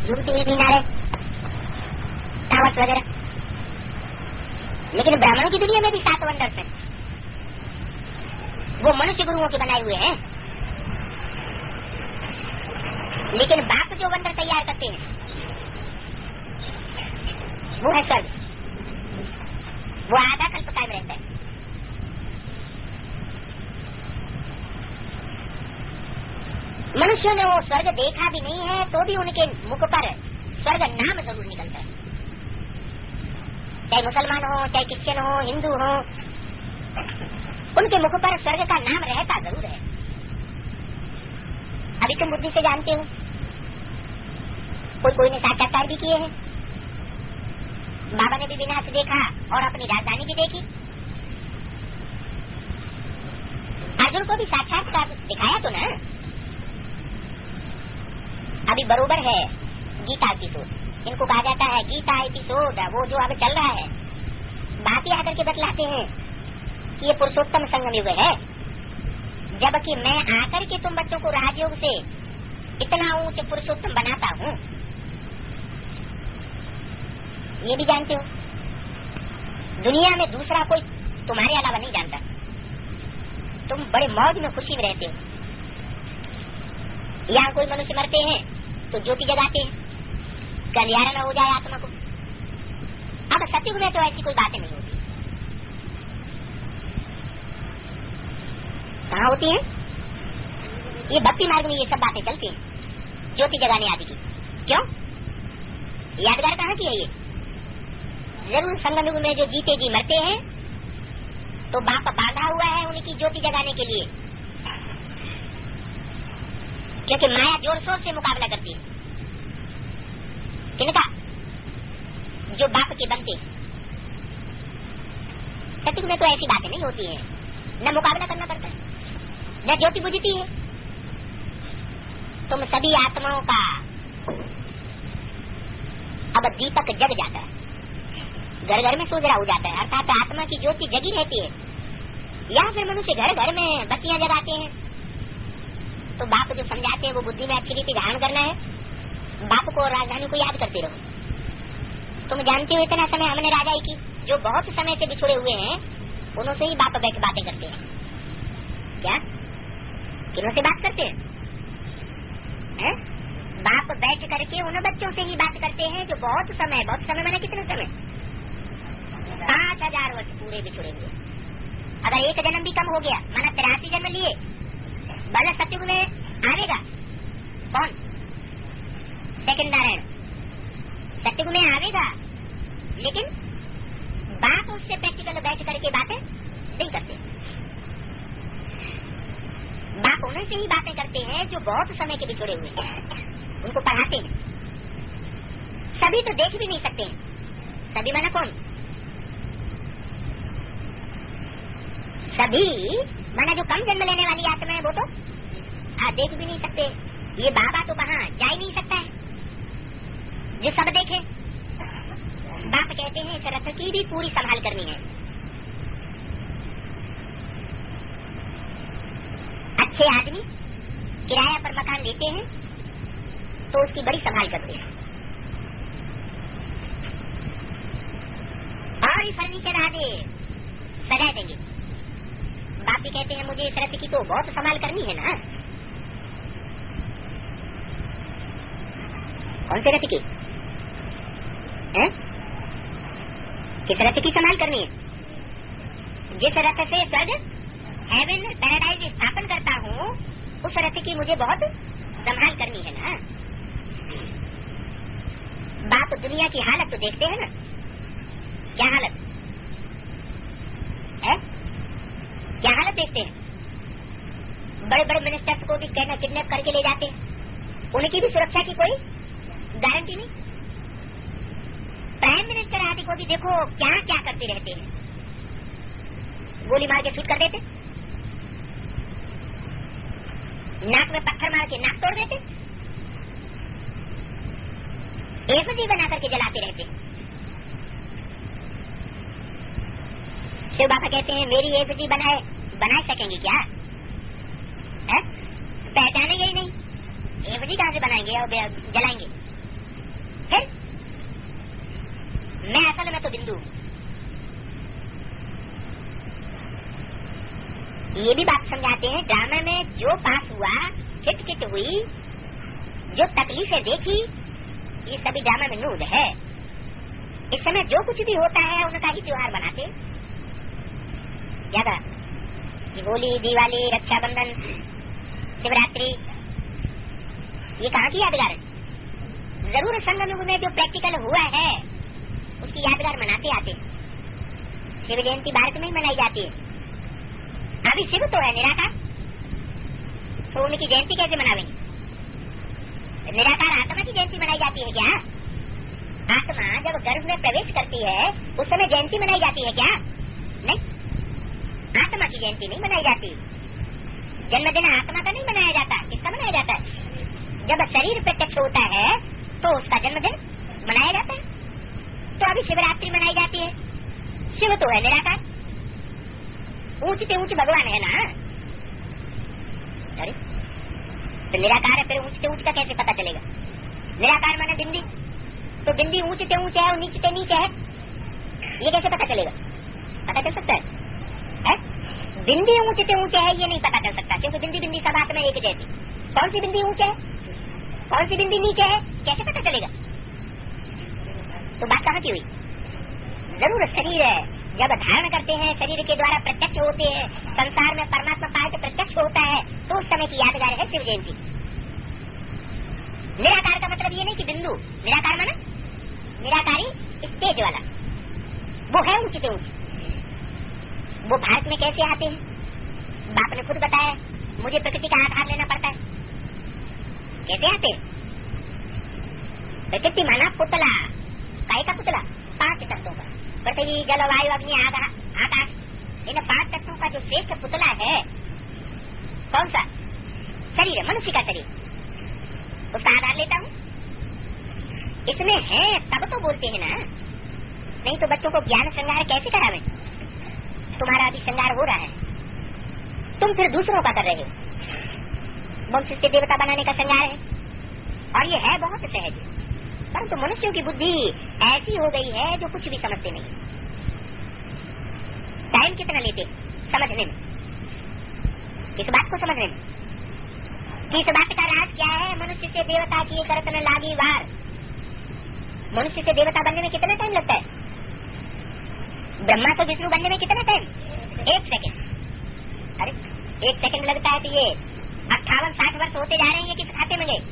झूमती हुई मीनारें, टावर्स वगैरह। लेकिन ब्राह्मणों की दुनिया में भी 7 वंडर्स हैं, वो मनुष्य गुरुओं के बनाए हुए हैं। लेकिन बाप जो वंडर तैयार करते हैं वो है स्वर्ग, वो आधा कल्प कायम रहता है। मनुष्यों ने वो स्वर्ग देखा भी नहीं है तो भी उनके मुख पर स्वर्ग नाम जरूर निकलता है, चाहे मुसलमान हो, चाहे क्रिश्चियन हो, हिंदू हो, उनके मुख पर स्वर्ग का नाम रहता जरूर है। अभी तुम बुद्धि से जानते हो, कोई ने साक्षात्कार भी किए हैं। बाबा ने भी विनाश देखा और अपनी राजधानी भी देखी। अर्जुन को भी साक्षात्कार दिखाया तो ना। अभी बरोबर है गीता एपिसोड, इनको कहा जाता है गीता एपिसोड, वो जो अब चल रहा है। बात ये आकर के बतलाते हैं कि ये पुरुषोत्तम संगम युग है, जबकि मैं आकर के तुम बच्चों को राजयोग से इतना ऊंच पुरुषोत्तम बनाता हूँ, ये भी जानते हो। दुनिया में दूसरा कोई तुम्हारे अलावा नहीं जानता। तुम बड़े मौज में खुशी में रहते हो। यहाँ कोई मनुष्य मरते हैं तो ज्योति जगाते हैं, कल्याण न हो जाए आत्मा को। अब सत्युग में तो ऐसी कोई बातें नहीं होती। कहाँ होती हैं? ये भक्ति मार्ग में ये सब बातें चलती हैं, ज्योति जगाने आदि की। क्यों? यादगार कहाँ की है ये? जरूर संगम युग में जो जीते जी मरते हैं तो बाप बांधा हुआ है उनकी ज्योति जगाने के लिए, क्योंकि माया जोर शोर से मुकाबला करती है। किनका? जो बाप के बनते। सत्युग में तो ऐसी बातें नहीं होती हैं, न मुकाबला करना पड़ता है, न ज्योति बुझती है। तुम सभी आत्माओं का अब दीपक जग जाता है, घर घर में सोजरा हो जाता है, अर्थात आत्मा की ज्योति जगी रहती है। या फिर मनुष्य घर घर में बत्तियां जगाते हैं। तो बाप जो समझाते हैं वो बुद्धि में अच्छी रीति धारण करना है। बाप को और राजधानी को याद करते रहो। तुम जानते हो इतना समय हमने राजाई की, जो बहुत समय से बिछुड़े हुए हैं उनों से ही बाप बैठ बातें करते हैं। क्या? किनों से बात करते हैं? बाप बैठ करके उन बच्चों से ही बात करते हैं जो बहुत समय माने कितने समय? 5000 वर्ष पूरे बिछुड़े हुए। अगर एक जन्म भी कम हो गया, माना 83 जन्म लिए, भले सत्युग में आवेगा कौन? सेकंड नारायण सत्युग में आवेगा, लेकिन बाप उससे प्रैक्टिकल बैठ करके बातें नहीं करते। बाप उनसे ही बातें करते हैं जो बहुत समय के बिछुड़े हुए हैं, उनको पढ़ाते हैं। सभी तो देख भी नहीं सकते हैं। सभी माना कौन? सभी माना जो कम जन्म लेने वाली आत्मा है, वो तो देख भी नहीं सकते। ये बाबा तो वहाँ जा ही नहीं सकता है जो सब देखे। बाप कहते हैं इस रथ की भी पूरी संभाल करनी है। अच्छे आदमी किराया पर मकान लेते हैं तो उसकी बड़ी संभाल करते हैं, और फर्नीचर आदि सजा देंगे। बाप भी कहते हैं मुझे इस रथ की तो बहुत संभाल करनी है ना। कौन से रथ की? किस रथ की संभाल करनी है? जिस रथ से स्वर्ग हेवन पैराडाइज स्थापन करता हूँ, उस रथ की मुझे बहुत संभाल करनी है ना। बाप दुनिया की हालत तो देखते हैं ना, क्या हालत है? क्या हालत देखते हैं? बड़े बड़े मिनिस्टर्स को भी कहना किडनैप करके ले जाते हैं, उनकी भी सुरक्षा की कोई गारंटी नहीं। प्राइम मिनिस्टर आदि को भी देखो क्या क्या करते रहते हैं, गोली मार के शूट कर देते, नाक में पत्थर मार के नाक तोड़ देते, एफडी बना करके जलाते रहते। शिव बाबा कहते हैं मेरी एफडी बना सकेंगे क्या? पहचानेंगे ही नहीं, एफडी कहाँ से बनाएंगे और जलाएंगे? ये भी बात समझाते हैं, ड्रामा में जो पास हुआ, हिट हुई, जो तकलीफें देखी, ये सभी ड्रामा में नूर है। इस समय जो कुछ भी होता है उनका ही त्योहार बनाते। क्या होली, दिवाली, रक्षाबंधन, शिवरात्रि, ये कहाँ की यादगार है? जरूर संगम युग में जो प्रैक्टिकल हुआ है उसकी यादगार मनाते आते। शिव जयंती भारत में ही मनाई जाती है। अभी शिव तो है निराकार, तो उनकी जयंती कैसे मनावेंगे? निराकार आत्मा की जयंती मनाई जाती है क्या? आत्मा जब गर्भ में प्रवेश करती है उस समय जयंती मनाई जाती है क्या? नहीं, आत्मा की जयंती नहीं मनाई जाती। जन्मदिन आत्मा का नहीं मनाया जाता। किसका मनाया जाता है? जब शरीर प्रत्यक्ष होता है तो उसका जन्मदिन मनाया जाता है। तो अभी शिवरात्रि मनाई जाती है। शिव तो है निराकार, ऊंच से ऊंच भगवान है ना। अरे तो निराकार है, फिर ऊंच से ऊंच का कैसे पता चलेगा? निराकार माने बिंदी, तो बिंदी ऊंच से ऊंच है और नीचे से नीचे है, ये कैसे पता चलेगा? पता चल सकता है? बिंदी ऊंच से ऊंचे है ये नहीं पता चल सकता, क्योंकि बिंदी बिंदी सब हाथ में एक जैसी। कौन सी बिंदी ऊंचे है, कौन सी बिंदी नीचे है, कैसे पता चलेगा? तो बात कहाँ की हुई? जरूर शरीर है, जब धारण करते हैं शरीर के द्वारा प्रत्यक्ष होते हैं, संसार में परमात्मा पाठ प्रत्यक्ष होता है, तो उस समय की यादगार है शिव जयंती। निराकार का मतलब ये नहीं कि बिंदु, निराकार माना निराकारी स्टेज वाला, वो है ऊंचे से ऊंचे। वो भारत में कैसे आते हैं? बाप ने खुद बताया, मुझे प्रकृति का आधार लेना पड़ता है। कैसे आते? प्रकृति माना पुतला, काय का पुतला? 5 तत्वों का, पृथ्वी, जल, वायु, अग्नि, आकाश, इन 5 तत्वों का जो श्रेष्ठ पुतला है, कौन सा? शरीर है, मनुष्य का शरीर, उसका आधार लेता हूँ। इसमें है तब तो बोलते हैं ना, नहीं तो बच्चों को ज्ञान श्रृंगार कैसे करावे? तुम्हारा अभी श्रृंगार हो रहा है, तुम फिर दूसरों का कर रहे हो। मनुष्य से देवता बनाने का श्रृंगार है, और ये है बहुत सहज, परंतु मनुष्यों की बुद्धि ऐसी हो गई है जो कुछ भी समझते नहीं। टाइम कितना लेते समझने में, इस बात को समझने में, कि इस बात का राज क्या है? मनुष्य से देवता की करत न लागी वार। मनुष्य से देवता बनने में कितना टाइम लगता है? ब्रह्मा से विष्णु बनने में कितना टाइम? 1 सेकंड। अरे 1 सेकंड लगता है तो ये 58-60 वर्ष होते जा रहे हैं, ये किस खाते में गए?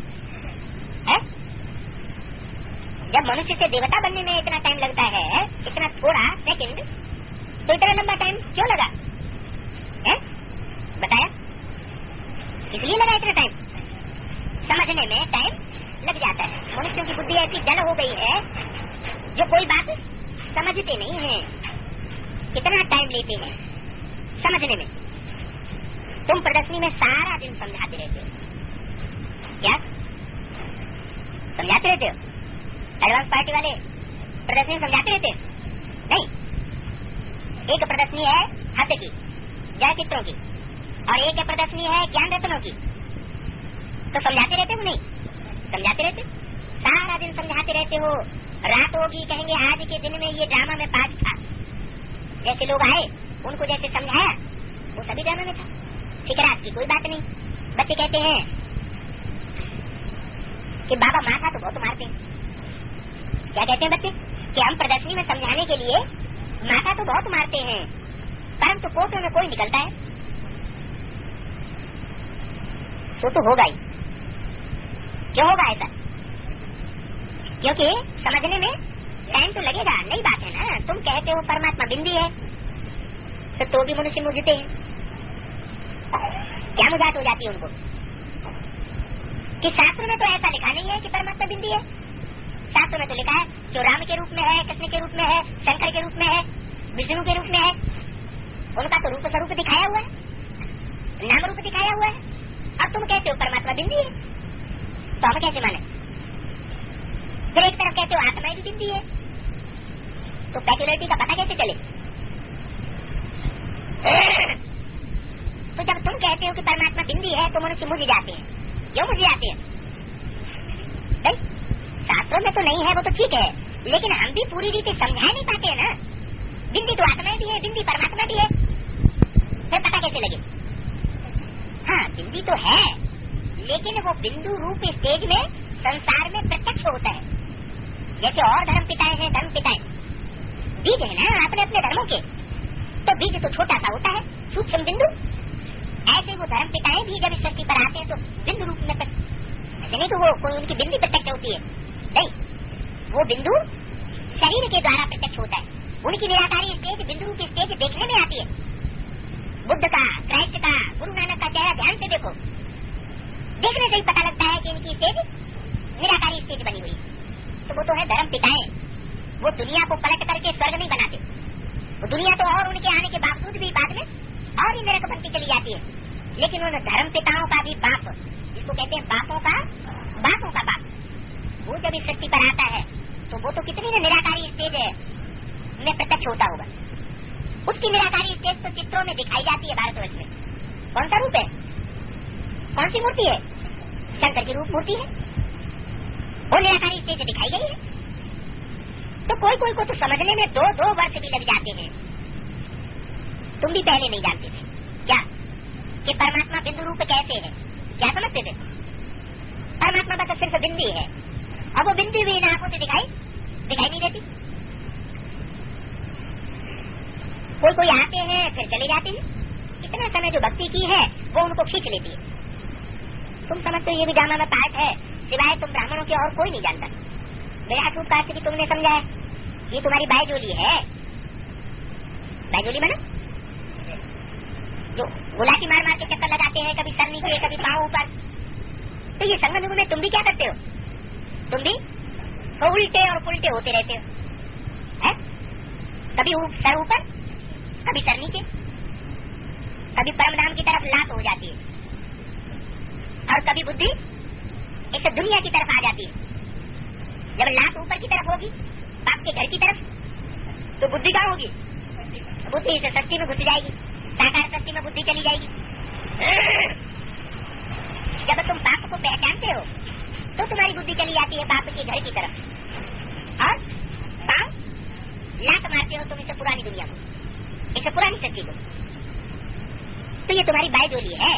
जब मनुष्य से देवता बनने में इतना टाइम लगता है, इतना थोड़ा सेकंड, तो इतना लंबा टाइम क्यों लगा? बताया? इसलिए लगा इतना टाइम। समझने में टाइम लग जाता है। मनुष्यों की बुद्धि ऐसी जल हो गई है जो कोई बात समझते नहीं है। कितना टाइम लेते हैं समझने में। तुम प्रदर्शनी में सारा दिन समझाते रहते हो, क्या समझाते रहते हो? एडवांस पार्टी वाले प्रदर्शनी समझाते रहते हो? नहीं। एक प्रदर्शनी है हास्य की, जय चित्रों की, और एक प्रदर्शनी है ज्ञान रत्नों की। तो समझाते रहते हो? नहीं समझाते रहते, सारा दिन समझाते रहते हो। रात होगी कहेंगे आज के दिन में ये ड्रामा में पाठ था, जैसे लोग आए उनको जैसे समझाया वो सभी ड्रामा में था। ठीक, रात की कोई बात नहीं। बच्चे कहते हैं कि बाबा माथा तो बहुत मारते हैं। क्या कहते हैं बच्चे? कि हम प्रदर्शनी में समझाने के लिए माथा तो बहुत मारते हैं, परंतु कोटों में कोई निकलता है तो होगा ही। क्यों होगा ऐसा? क्योंकि समझने में टाइम तो लगेगा। नई बात है ना। तुम कहते हो परमात्मा बिंदी है, तो भी मनुष्य मुझते हैं। क्या मुझात हो जाती है उनको कि शास्त्र में तो ऐसा लिखा नहीं है कि परमात्मा बिंदी है। शास्त्र में तो लिखा है जो राम के रूप में है, कृष्ण के रूप में है, शंकर के रूप में है, विष्णु के रूप में है, उनका तो रूप स्वरूप दिखाया हुआ है, नाम रूप दिखाया हुआ है। अब तुम कहते हो परमात्मा बिंदी है, तो हम कैसे माने? फिर एक तरफ कहते हो आत्मा भी बिंदी है, तो पैक्युलरिटी का पता कैसे चले? तो जब तुम कहते हो कि परमात्मा बिंदी है तो मनुष्य मुझ जाते हैं। क्यों मुझ जाते हैं? शास्त्रों में तो नहीं है वो तो ठीक है, लेकिन हम भी पूरी रीति समझा नहीं पाते हैं ना। बिंदी तो आत्मा भी है, बिंदी परमात्मा भी है, फिर पता कैसे लगे? हाँ बिंदी तो है, लेकिन वो बिंदु रूप स्टेज में संसार में प्रत्यक्ष होता है। जैसे और धर्म पिताएं हैं, धर्म पिताएं बीज है ना अपने अपने धर्मों के, तो बीज तो छोटा सा होता है, सूक्ष्म बिंदु। ऐसे वो धर्म पिताएं भी जब इस सृष्टि पर आते हैं तो बिंदु रूप में ऐसे नहीं तो वो कोई उनकी बिंदी प्रत्यक्ष होती है, नहीं, वो बिंदु शरीर के द्वारा प्रत्यक्ष होता है। उनकी निराकारी स्टेज बिंदु रूप स्टेज देखने में आती है। बुद्ध का, क्राइस्ट का, गुरु नानक का चेहरा ध्यान से देखो, देखने से ही पता लगता है कि इनकी स्टेज निराकारी स्टेज बनी हुई। तो वो तो है धर्म पिताएं, वो दुनिया को पलट करके स्वर्ग नहीं बनाते। वो दुनिया तो और उनके आने के बावजूद भी बाद में और ही नरक बनती चली जाती है, लेकिन उन धर्म पिताओं का भी बाप, जिसको कहते हैं बापों का बाप, वो जब इस सृष्टि पर आता है तो वो तो कितनी निराकारी स्टेज में प्रत्यक्ष होता होगा। उसकी निराकारी स्टेज तो चित्रों में दिखाई जाती है भारतवर्ष में। कौन सा रूप है, कौन सी मूर्ति है? शंकर की रूप मूर्ति है, वो निराकारी स्टेज दिखाई गई है। तो कोई को तो समझने में 2 वर्ष भी लग जाते हैं। तुम भी पहले नहीं जानते थे क्या कि परमात्मा बिंदु रूप कैसे है? क्या समझते थे? परमात्मा का तो सिर्फ बिंदी है, अब वो बिंदी भी इन आंखों से दिखाई नहीं देती। कोई आते हैं फिर चले जाते हैं। इतना समय जो भक्ति की है वो उनको खींच लेती है। तुम समझते हो ये भी ड्रामा में पार्ट है, सिवाय तुम ब्राह्मणों के और कोई नहीं जानता। विराट रूप कास्ट भी तुमने समझा है, ये तुम्हारी बायजोली है। बायजोली माना जो गुलाटी मार के चक्कर लगाते हैं, कभी सर नीचे कभी पांव ऊपर। तो ये संगम युग में तुम भी क्या करते हो? तुम भी उल्टे और पुलटे होते रहते हो, है? कभी सर ऊपर, कभी सर नीचे, कभी परम धाम की तरफ लात हो जाती है, और कभी बुद्धि इस दुनिया की तरफ आ जाती है। जब लात ऊपर की तरफ होगी, बाप के घर की तरफ, तो बुद्धि कहाँ होगी? बुद्धि इस सृष्टि में घुस जाएगी, साकार सृष्टि में बुद्धि चली जाएगी। जब तुम बाप को पहचानते हो तो तुम्हारी बुद्धि चली जाती है बाप के घर की तरफ, और पांव लात मारते हो तुम इस पुरानी दुनिया को, इस पुरानी सृष्टि को। तो ये तुम्हारी बायजोली है।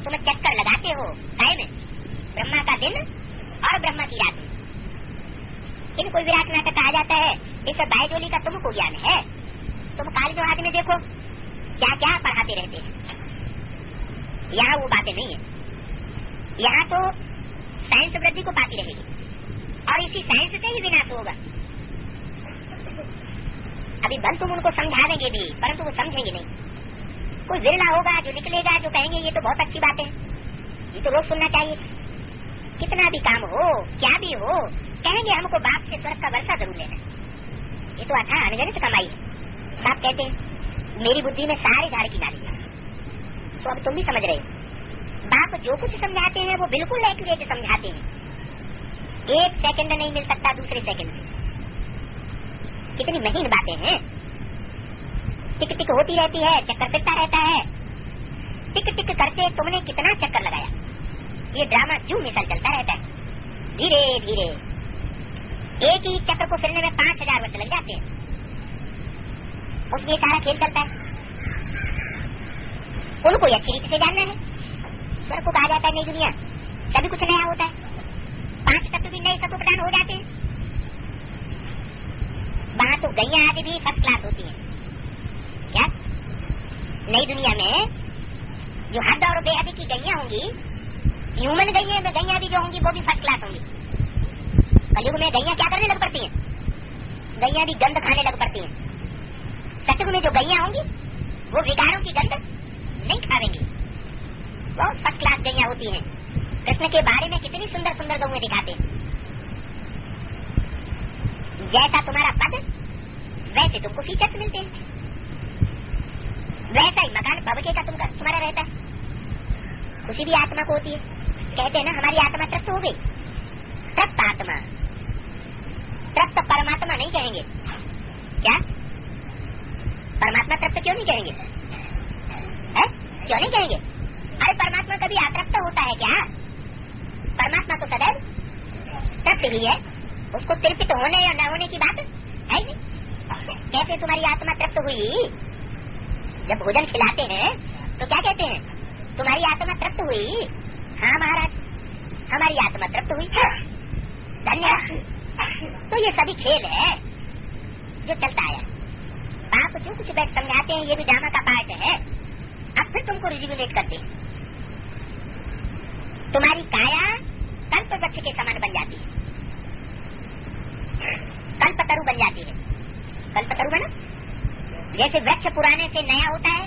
तुम चक्कर लगाते हो काय में, ब्रह्मा का दिन और ब्रह्मा की रात में। इनको विराट नाटक कहा जाता है। इस बायजोली का तुमको ज्ञान है। तुम कॉलेजों आदि में देखो क्या क्या पढ़ाते रहते हैं। यहाँ वो बातें नहीं है। यहाँ तो साइंस वृद्धि को पाती रहेगी और इसी साइंस से ही विनाश होगा। अभी बल तुम उनको समझा देंगे भी, परंतु वो समझेंगे नहीं। कोई विरला होगा जो निकलेगा, जो कहेंगे ये तो बहुत अच्छी बात है, ये तो रोज सुनना चाहिए। कितना भी काम हो, क्या भी हो, कहेंगे हमको बाप से स्वर्ग का वर्षा जरूर लेना है। ये तो अच्छा अनगणित कमाई है। बाप कहते हैं मेरी बुद्धि में सारे झाड़ की नाली है। तो अब तुम भी समझ रहे हो, बाप जो कुछ समझाते हैं वो बिल्कुल एक्यूरेट समझाते हैं। 1 सेकंड नहीं मिल सकता दूसरे सेकंड से। कितनी महीन बातें हैं। टिक टिक होती रहती है, चक्कर फिरता रहता है। टिक टिक करके तुमने कितना चक्कर लगाया। ये ड्रामा क्यों मिसल चलता रहता है। धीरे धीरे एक ही चक्कर को फिरने में 5000 वर्ष लग जाते हैं। उसमें सारा खेल चलता है। उनको अच्छी रीति से जानना है। स्वर्ग को कहा जाता है नई दुनिया, सभी कुछ नया होता है। 5 तत्व भी नए सत्व प्रदान हो जाते हैं। वहां तो गैया आदि भी फर्स्ट क्लास होती है। क्या नई दुनिया में जो हद और बेहद की गैया होंगी, ह्यूमन गैया भी जो होंगी वो भी फर्स्ट क्लास होंगी। कलयुग में गैया क्या करने लग पड़ती हैं? गैया भी गंध खाने लग पड़ती हैं। सतयुग में जो गैया होंगी वो विकारों की गंध नहीं खाएंगी, वो फर्स्ट क्लास गैया होती हैं। कृष्ण के बारे में कितनी सुंदर सुंदर गौएं दिखाते हैं। जैसा तुम्हारा पद वैसे तुमको फीचर्स मिलते हैं, वैसा ही मकान भवके का तुम्हारा रहता है। खुशी भी आत्मा को होती है। कहते हैं ना हमारी आत्मा तृप्त हो गई। तृप्त आत्मा, तृप्त परमात्मा नहीं कहेंगे। क्या परमात्मा तृप्त क्यों नहीं कहेंगे? है? क्यों नहीं कहेंगे? अरे परमात्मा कभी अतृप्त होता है क्या? परमात्मा तो सदैव तृप्त ही है। उसको तृप्त होने या न होने की बात है ही नहीं। कैसे तुम्हारी आत्मा तृप्त हुई? जब भोजन खिलाते हैं तो क्या कहते हैं? तुम्हारी आत्मा तृप्त हुई? हाँ महाराज, हमारी आत्मा तृप्त हुई। धन्यवाद। तो ये सभी खेल है जो चलता आया। बाप जो कुछ बैठ समझाते हैं ये भी ड्रामा का पार्ट है। अब फिर तुमको रिजुविनेट करते हैं। तुम्हारी काया कल्प वृक्ष के समान बन जाती है, कल्पतरु बन जाती है। कल्पतरु बना जैसे वृक्ष पुराने से नया होता है,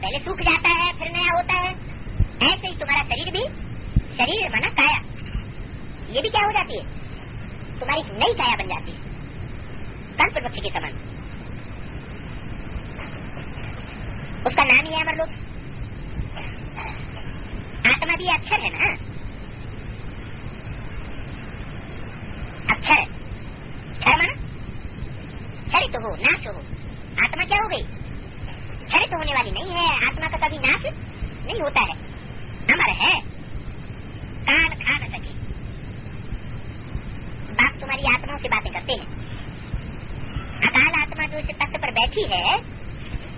पहले सूख जाता है फिर नया होता है, ऐसे ही तुम्हारा शरीर भी, शरीर माना काया, ये भी क्या हो जाती है? तुम्हारी नई काया बन जाती है, कल्प वृक्ष के समान। उसका नाम ही है अमरलोक। आत्मा भी अक्षर है ना, अक्षर, क्षर माना क्षरित हो, नाश हो। आत्मा क्या हो गई? क्षरित होने वाली नहीं है। आत्मा का कभी नाश नहीं होता है, अमर है, काल खा न सके। बाप तुम्हारी आत्माओं से बातें करते हैं। अकाल आत्मा जो इस तख्त पर बैठी है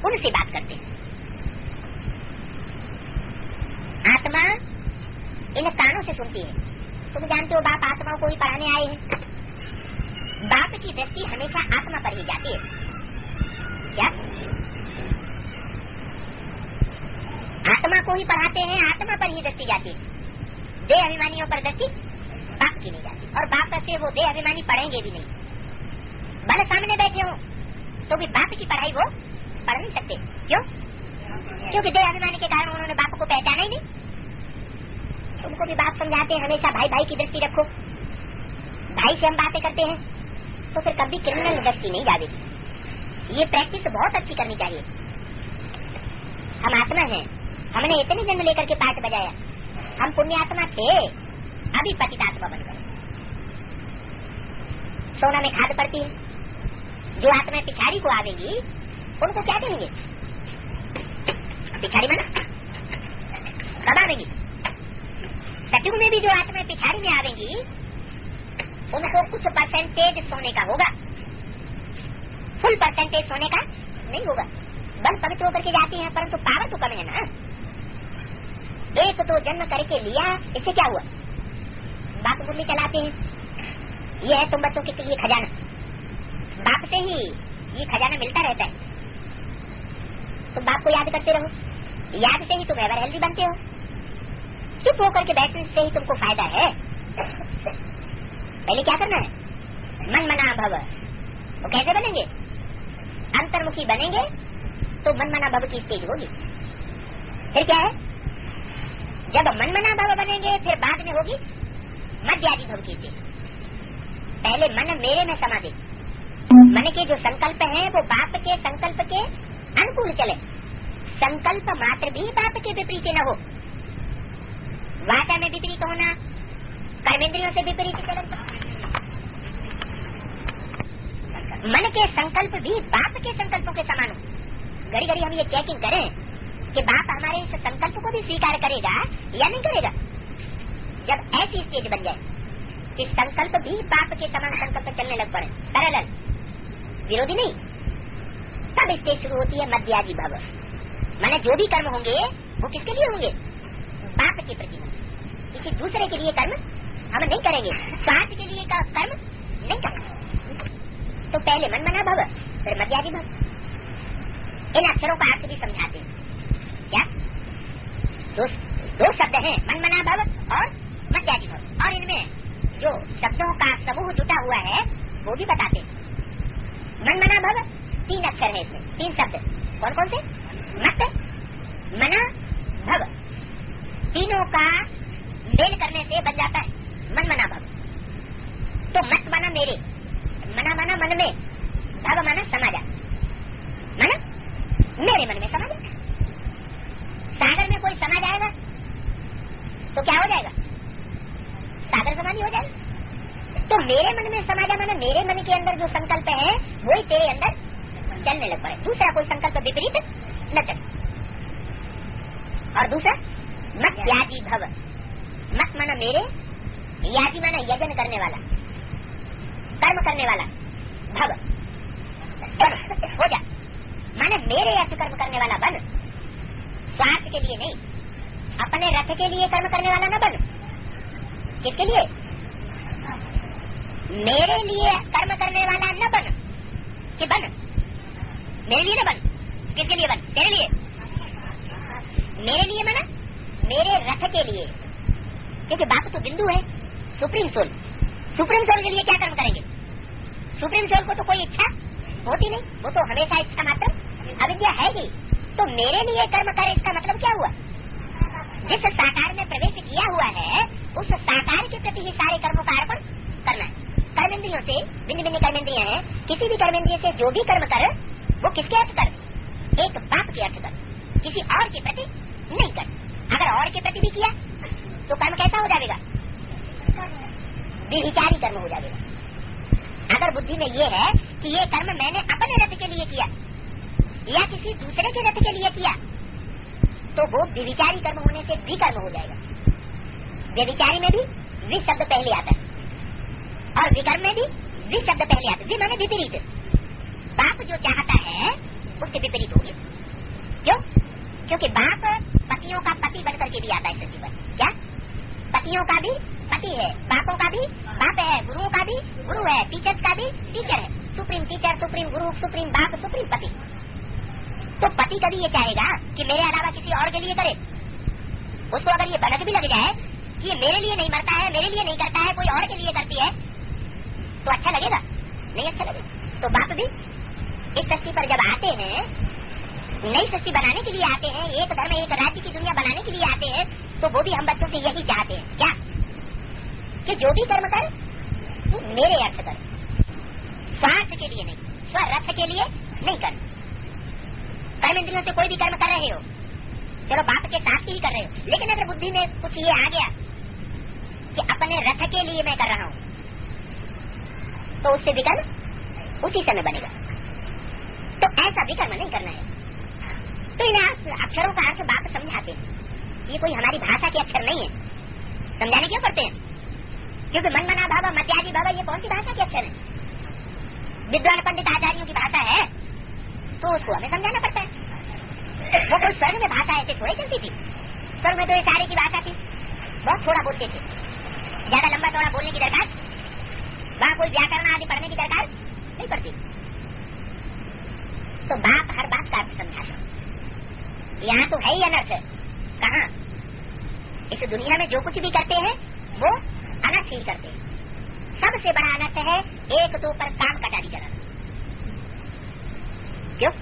उनसे बात करते हैं। आत्मा इन कानों से सुनती है। तुम जानते हो बाप आत्माओं को ही पढ़ाने आए हैं। बाप की दृष्टि हमेशा आत्मा पर ही जाती है। क्या? आत्मा को ही पढ़ाते हैं, आत्मा पर ही दृष्टि जाती है। देह अभिमानियों पर दृष्टि बाप की नहीं जाती, और बाप से वो देह अभिमानी पढ़ेंगे भी नहीं। भले सामने बैठे हो तो भी बाप की पढ़ाई वो पढ़ नहीं सकते। क्यों? क्योंकि देह अभिमानी के कारण उन्होंने बाप को पहचाना ही नहीं। तुमको भी बाप समझाते हैं हमेशा भाई भाई की दृष्टि रखो। भाई से हम बातें करते हैं तो फिर कभी क्रिमिनल दृष्टि नहीं जाएगी। ये प्रैक्टिस बहुत अच्छी करनी चाहिए। हम आत्मा हैं, हमने इतने जन्म लेकर के पाठ बजाया। हम पुण्यात्मा थे, अभी पतितात्मा बन गए। सोना में खाद पड़ती है। जो आत्मा पिछाड़ी को आवेगी उनको क्या कहेंगे? पिछाड़ी माना कब आवेगी? सतयुग में भी जो आत्मा पिछाड़ी में आवेगी उनको कुछ परसेंटेज सोने का होगा, फुल परसेंटेज सोने का नहीं होगा। बल पवित्र होकर के जाती हैं परंतु पावर तो कम है ना। एक तो जन्म करके लिया, इससे क्या हुआ? बाप मुरली चलाते हैं। ये है तुम बच्चों के लिए खजाना। बाप से ही ये खजाना मिलता रहता है। तुम बाप को याद करते रहो, याद से ही तुम एवर हेल्दी बनते हो। चुप होकर के बैठने से ही तुमको फायदा है। पहले क्या करना है? मन मना भव। वो कैसे बनेंगे? अंतर्मुखी बनेंगे तो मन मना भव की स्टेज होगी। फिर क्या है? जब मन मना भव बनेंगे फिर बाद में होगी मध्यादि भव की स्टेज। पहले मन मेरे में समा दे। मन के जो संकल्प हैं वो बाप के संकल्प के अनुकूल चले। संकल्प मात्र भी बाप के विपरीत न हो। वाचा में विपरीत होना, कर्मेंद्रियों से विपरीत चलन। मन के संकल्प भी बाप के संकल्पों के समान हो। घड़ी घड़ी हम ये चेकिंग करें कि बाप हमारे इस संकल्प को भी स्वीकार करेगा या नहीं करेगा। जब ऐसी स्टेज बन जाए कि संकल्प भी बाप के समान संकल्प चलने लग पड़े, पैरेलल, विरोधी नहीं, तब स्टेज शुरू होती है मध्यादि भव। माने जो भी कर्म होंगे वो किसके लिए होंगे? बाप के प्रति। किसी दूसरे के लिए कर्म हम नहीं करेंगे, स्वार्थ के लिए कर्म नहीं करेंगे। तो पहले मन मना भव, फिर मध्यादि भव। इन अक्षरों का अर्थ भी समझाते हैं। क्या? दो शब्द हैं, मन मना भव और मध्यादि भव, और इनमें जो शब्दों का समूह जुटा हुआ है वो भी बताते हैं। मन मना भव 3 अक्षर है, इसमें 3 शब्द। कौन कौन से? मत, मना, भव। तीनों का मेल करने से बन जाता है मन मना भव। तो मत माना मेरे, मना माना मन में, भव माना समा जा। माना मेरे मन में समा जा। सागर में कोई समा जाएगा तो क्या हो जाएगा? सागर समाधि हो जाएगा। तो मेरे मन में समा जा माना मेरे मन के अंदर जो संकल्प है वही तेरे अंदर चलने लग पड़े। दूसरा कोई संकल्प विपरीत न चले। और दूसरा मत याजी भव। मत माना मेरे, याजी माना यजन करने वाला, कर्म करने वाला, भव हो जा। माने मेरे ऐसे कर्म करने वाला बन, स्वार्थ के लिए नहीं, अपने रथ के लिए कर्म करने वाला न बन। किसके लिए? मेरे लिए कर्म करने वाला न बन कि बन मेरे लिए न बन। किसके लिए बन? तेरे लिए। मेरे लिए मना मेरे रथ के लिए, क्योंकि बाप तो बिंदु है, सुप्रीम सोल। सुप्रीम सोल के लिए क्या कर्म करेंगे? सुप्रीम सोल को तो कोई इच्छा होती नहीं, वो तो हमेशा इच्छा मात्र अविद्या है ही। तो मेरे लिए कर्म करे, इसका मतलब क्या हुआ? जिस साकार में प्रवेश किया हुआ है उस साकार के प्रति ही सारे कर्मों का अर्पण करना है। कर्मेंद्रियों से भिन्न भिन्न कर्मेंद्रियां हैं, किसी भी कर्मेंद्रिय से जो भी कर्म कर वो किसके अर्थ कर? एक बाप के अर्थ कर, किसी और के प्रति नहीं कर। अगर और के प्रति भी किया तो कर्म कैसा हो जाएगा? विचारी कर्म हो जाएगा। अगर बुद्धि में ये है कि ये कर्म मैंने अपने रथ के लिए किया या किसी दूसरे के रथ के लिए किया, तो वो विचारी कर्म होने से विकर्म हो जाएगा। व्यभिचारी में भी वि शब्द पहले आता है और विकर्म में भी वि शब्द पहले आता है। वि माने विपरीत। बाप जो चाहता है उसके विपरीत होगी। क्यों? क्योंकि बाप पतियों का पति बनकर के भी आता है सृष्टि पर। क्या? पतियों का भी पति है, बापों का भी बाप है, गुरुओं का भी गुरु है, टीचर्स का भी टीचर है। सुप्रीम टीचर, सुप्रीम गुरु, सुप्रीम बाप, सुप्रीम पति। तो पति कभी ये चाहेगा कि मेरे अलावा किसी और के लिए करे? उसको अगर ये भनक भी लग जाए कि ये मेरे लिए नहीं मरता है, मेरे लिए नहीं करता है, कोई और के लिए करती है, तो अच्छा लगेगा? नहीं अच्छा लगेगा। तो बाप भी इस सृष्टि पर जब आते हैं, नई सृष्टि बनाने के लिए आते हैं, एक धर्म एक राज्य की दुनिया बनाने के लिए आते हैं, तो वो भी हम बच्चों से यही चाहते हैं। क्या? कि जो भी कर्म कर तू मेरे अर्थ कर, स्वार्थ के लिए नहीं, स्वरथ के लिए नहीं कर। कर्म इंद्रियों से कोई भी कर्म कर रहे हो, चलो बाप के साथ ही कर रहे हो, लेकिन अगर बुद्धि में कुछ ये आ गया कि अपने रथ के लिए मैं कर रहा हूं, तो उससे विकर्म उसी समय बनेगा। तो ऐसा विकर्म नहीं करना है। तो इन अक्षरों का अर्थ बाप समझाते हैं। ये कोई हमारी भाषा के अक्षर नहीं है। समझाने क्यों पड़ते हैं? क्योंकि मन मना भावा मध्यादि भावा ये कौन सी भाषा के अक्षर है? विद्वान पंडित आचार्यों की भाषा है, तो उसको हमें समझाना पड़ता है। वो कोई स्वर्ग में भाषा ऐसे थोड़ी चलती थी। स्वर्ग में तो ये सारे की भाषा थी, बहुत थोड़ा बोलते थे, ज्यादा लंबा चौड़ा बोलने की दरकार, वहाँ कोई व्याकरण आदि पढ़ने की दरकार नहीं पड़ती। तो बाप हर बात का अर्थ समझाते। यहाँ तो है ही अनर्थ। कहाँ? इस दुनिया में जो कुछ भी करते हैं वो अनर्थ ही करते हैं। सबसे बड़ा अनर्थ है एक दो पर काम कटारी चलाना। क्यों?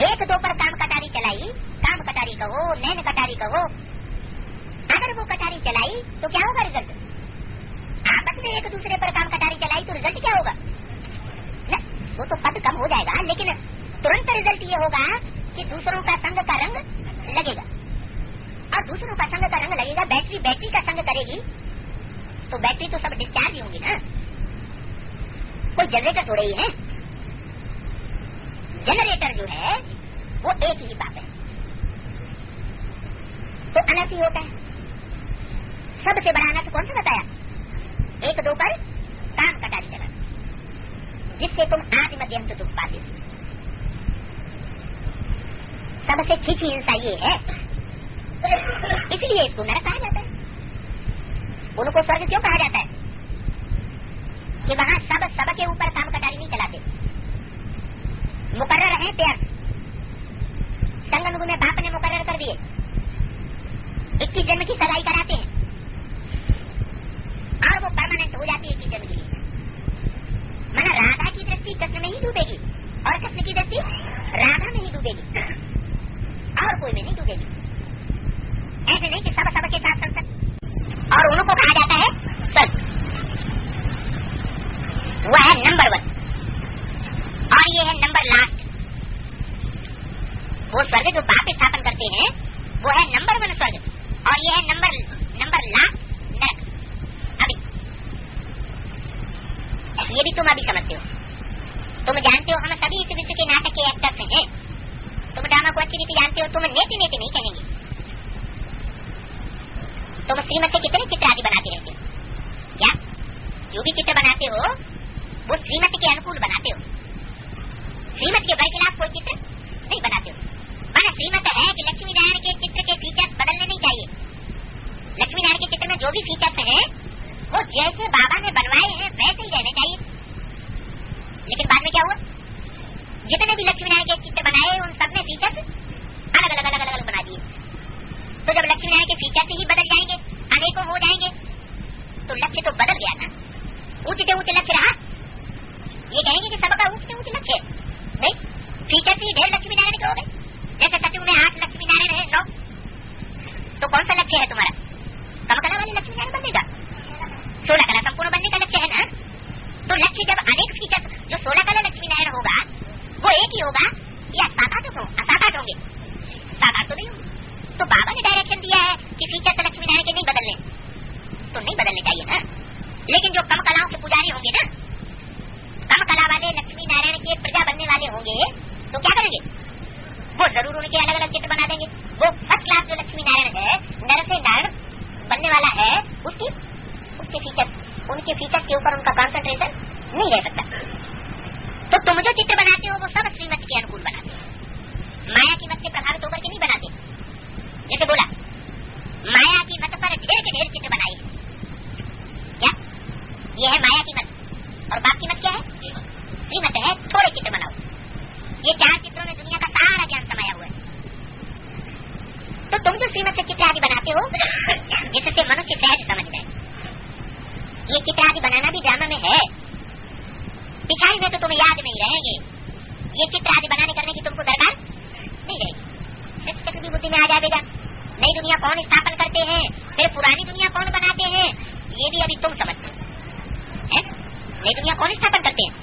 एक दो पर काम कटारी चलाई, काम कटारी कहो, नैन कटारी कहो, अगर वो कटारी चलाई तो क्या होगा रिजल्ट? आपस में एक दूसरे पर काम कटारी चलाई तो रिजल्ट क्या होगा? न, वो तो पद कम हो जाएगा, लेकिन तुरंत रिजल्ट ये होगा कि दूसरों का संग का रंग लगेगा। और दूसरों का संग का रंग लगेगा, बैटरी का संग करेगी, तो बैटरी तो सब डिस्चार्ज होंगी ना। कोई जनरेटर थोड़े ही है। जनरेटर जो है वो एक ही बात है। तो अनर्थ ही होता है। सबसे बड़ा अनर्थ कौन सा बताया? एक दो पर काम कटारी चला, जिससे तुम आदि मध्यम तो दुख पाते। सबसे खींची हिंसा ये है, इसलिए इसको नरक कहा जाता है। उनको स्वर्ग क्यों कहा जाता है? कि वहाँ सब के ऊपर काम कटारी नहीं चलाते, मुकर्रर है प्यार। संगम में बाप ने मुकर्रर कर दिए, 21 जन्म की सगाई कराते हैं और वो परमानेंट हो जाती है 21 जन्म के लिए। माना राधा की दृष्टि कृष्ण में ही डूबेगी और कृष्ण की दृष्टि राधा में ही डूबेगी और कोई में नहीं डूबेगी। ऐसे नहीं कि सब के साथ संसद। और उनको कहा जाता है स्वर्ग, वह है नंबर 1 और ये है नंबर लास्ट। वो स्वर्ग जो बाप स्थापन करते हैं वो है नंबर 1 स्वर्ग और ये है नंबर लास्ट नरक। अभी ये भी तुम अभी समझते हो, तुम जानते हो हम सभी इस विश्व के नाटक के एक्टर्स हैं। तुम ड्रामा को अच्छी रीति जानते हो, तुम नेति नहीं कहेंगे। तुम श्रीमत से कितने चित्र आदि बनाते रहते हो? क्या? जो भी चित्र बनाते हो वो श्रीमत के अनुकूल बनाते हो, श्रीमत के बरखिलाफ कोई चित्र नहीं बनाते हो। माना श्रीमत है कि लक्ष्मी नारायण के चित्र के फीचर्स बदलने नहीं चाहिए। लक्ष्मी नारायण के चित्र में जो भी फीचर्स हैं वो जैसे बाबा ने बनवाए हैं वैसे ही रहने चाहिए। लेकिन बाद में क्या हुआ, जितने भी लक्ष्मी नारायण के चित्र बनाए उन सब में फीचर्स अलग अलग अलग अलग बना दिए। तो जब लक्ष्मी नारायण के फीचर्स ही बदल जाएंगे, अनेकों हो जाएंगे, तो लक्ष्य तो बदल गया ना। ऊंचे से ऊंचे लक्ष्य रहा, ये कहेंगे कि सबका ऊंचे से ऊंचे लक्ष्य नहीं, फीचर्स ही ढेर लक्ष्मी नारायण के हो गए। जैसे सचिव में 8 लक्ष्मी नारायण है 9, तो कौन सा लक्ष्य है तुम्हारा? कमकला वाले लक्ष्मी नारायण बनने का, 16 कला संपूर्ण बनने का लक्ष्य है ना। तो लक्ष्य जब अनेक फीचर, जो 16 कला लक्ष्मी नारायण होगा वो एक ही होगा या 7-8 होंगे? 7-8 तो नहीं होंगे। तो बाबा ने डायरेक्शन दिया है कि फीचर तो लक्ष्मी नारायण के नहीं बदलने, तो नहीं बदलने चाहिए ना। लेकिन जो कम कलाओं के पुजारी होंगे ना, कम कला वाले लक्ष्मी नारायण के प्रजा बनने वाले होंगे, तो क्या करेंगे? वो जरूर उनके अलग अलग चित्र बना देंगे। वो फर्स्ट क्लास जो लक्ष्मी नारायण है, नर से नारायण बनने वाला है, उसके फीचर, उनके फीचर के ऊपर उनका कंसंट्रेशन नहीं रह सकता। तो तुम जो चित्र बनाते हो वो सब श्रीमत के अनुकूल बनाते हो, माया की मत से प्रभावित होकर के नहीं बनाते। जैसे बोला माया की मत पर ढेर के ढेर चित्र बनाए, क्या ये है माया की मत? और बाप की मत क्या है? श्रीमत है, थोड़े चित्र बनाओ। ये 4 चित्रों में दुनिया का सारा ज्ञान समाया हुआ है। तो तुम जो श्रीमत से चित्र आदि बनाते हो जिससे मनुष्य सहज समझ जाए, ये चित्र आदि बनाना भी ड्रामा में है, पिछाड़ी में तो तुम्हें याद नहीं रहेंगे। ये चित्र आदि बनाने करने की तुमको दरकार नहीं रहेगी। चक्र की बुद्धि में आ जाएगा, नई दुनिया कौन स्थापन करते हैं, फिर पुरानी दुनिया कौन बनाते हैं, ये भी अभी तुम समझते हैं। नई दुनिया कौन स्थापन करते हैं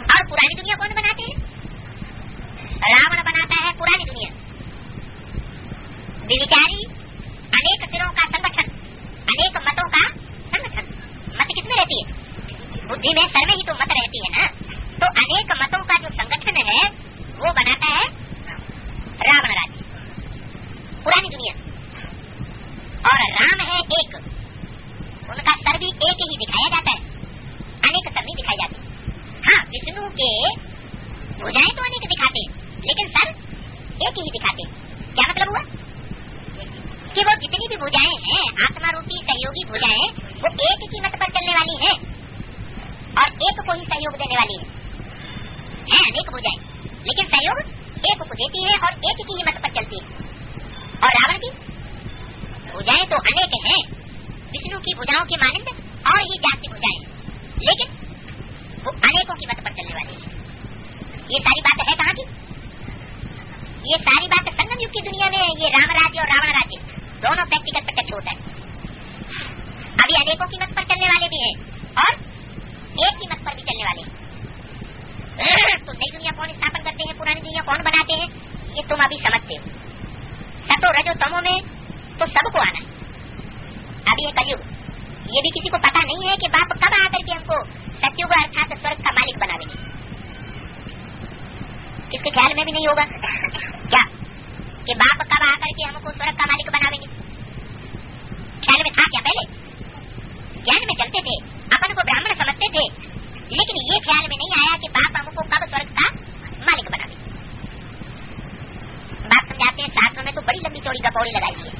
और पुरानी दुनिया कौन बनाते हैं? रावण बनाता है पुरानी दुनिया। विचारी अनेक सिरों का संगठन, अनेक मतों का संगठन। मत किसमें रहती है? बुद्धि में, सर में ही तो मत रहती है ना। तो अनेक मतों का जो संगठन है वो बनाता है रावण राज्य, पुरानी दुनिया। और राम है एक, उनका सर भी एक ही दिखाया जाता है, अनेक सर नहीं दिखाए जाते। हाँ, विष्णु के भुजाएं तो अनेक दिखाते हैं, लेकिन सर एक ही दिखाते हैं। क्या मतलब हुआ कि वो जितनी भी भुजाएं हैं, आत्मा रूपी सहयोगी भुजाएं, वो एक की मत पर चलने वाली हैं और एक को ही सहयोग देने वाली है अनेक भुजाएं, लेकिन सहयोग एक को देती है और एक की ही मत पर चलती है। और रावण की भुजाएं तो अनेक हैं, विष्णु की भुजाओं के मानंद और ही जाति भुजाएं, लेकिन वो अनेकों की मत पर चलने वाली है। ये सारी बात है कहाँ की? ये सारी बात संगम युग की दुनिया में ये राम राज्य और रावण राज्य दोनों प्रैक्टिकल प्रत्यक्ष होता है। अभी अनेकों की मत पर चलने वाले भी हैं और एक की मत पर भी चलने वाले हैं। तो नई दुनिया कौन स्थापन करते हैं, पुरानी दुनिया कौन बनाते हैं, ये तुम अभी समझते हो। सतो रजो तमो में तो सबको आना है। अभी ये कलयुग, ये भी किसी को पता नहीं है कि बाप कब आकर के हमको सत्युग अर्थात स्वर्ग का मालिक बनावेंगे। किसके ख्याल में भी नहीं होगा क्या कि बाप कब आकर के हमको स्वर्ग का मालिक बनावेंगे? ख्याल में था क्या? पहले ज्ञान में चलते थे, अपन को ब्राह्मण समझते थे, लेकिन ये ख्याल में नहीं आया कि बाप हमको कब स्वर्ग का मालिक बनावेंगे। बात समझाते हैं, शास्त्रों में तो बड़ी लंबी चौड़ी गपौड़ी लगाई है।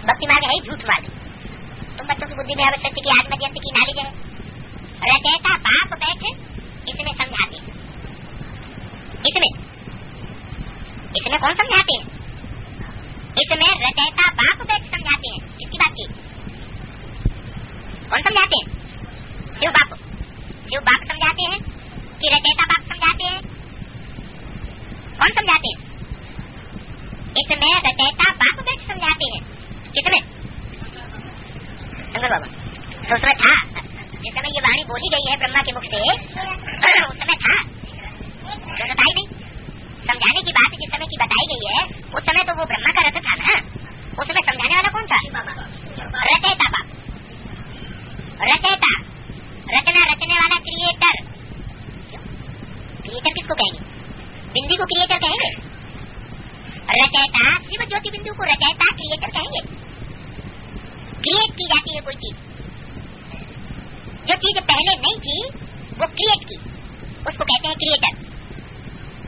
भक्ति मार्ग है झूठ मार्ग। तुम बच्चों की बुद्धि में अवश्य की आज मध्यंत की नाली है, रचयिता बाप बैठे इसमें समझाते हैं। इसमें कौन समझाते हैं? इसमें रचयिता बाप बैठ समझाते हैं। किसकी बात की? कौन समझाते हैं? शिव बाप समझाते हैं कि रचयिता बाप समझाते हैं? कौन समझाते हैं? इसमें रचयिता बाप बैठ समझाते हैं। किसमें? शंकर बाबा। तो उसमें था, जिस समय ये वाणी बोली गई है ब्रह्मा के मुख से, उस समय था, जो बताई नहीं। समझाने की बात जिस समय की बताई गई है, उस समय तो वो ब्रह्मा का रथ था ना। उस समय समझाने वाला कौन था? रचयिता बाप। रचयिता, रचना रचने वाला क्रिएटर। क्रिएटर किसको कहेंगे? बिंदी को क्रिएटर कहेंगे? रचयिता शिव ज्योति बिंदु को रचयिता क्रिएटर कहेंगे। क्रिएट की जाती है कोई चीज, जो चीज पहले नहीं थी वो क्रिएट की, उसको कहते हैं क्रिएटर।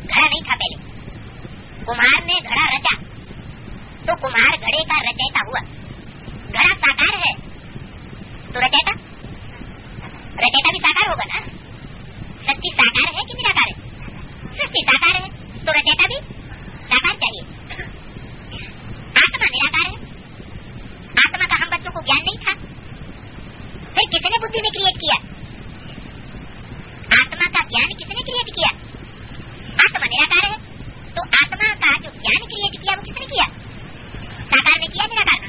घड़ा नहीं था पहले, कुम्हार ने घड़ा रचा तो कुम्हार घड़े का रचयिता हुआ। घड़ा साकार है तो रचयिता भी साकार होगा ना। सृष्टि साकार है कि निराकार है? सृष्टि साकार है तो रचयिता भी साकार चाहिए। आत्मा निराकार है, आत्मा का हम बच्चों को ज्ञान नहीं था, फिर किसने बुद्धि में क्रिएट किया? आत्मा का ज्ञान किसने क्रिएट किया? आत्मा निराकार है तो आत्मा का जो ज्ञान क्रिएट किया वो किसने किया? साकार ने किया, निराकार?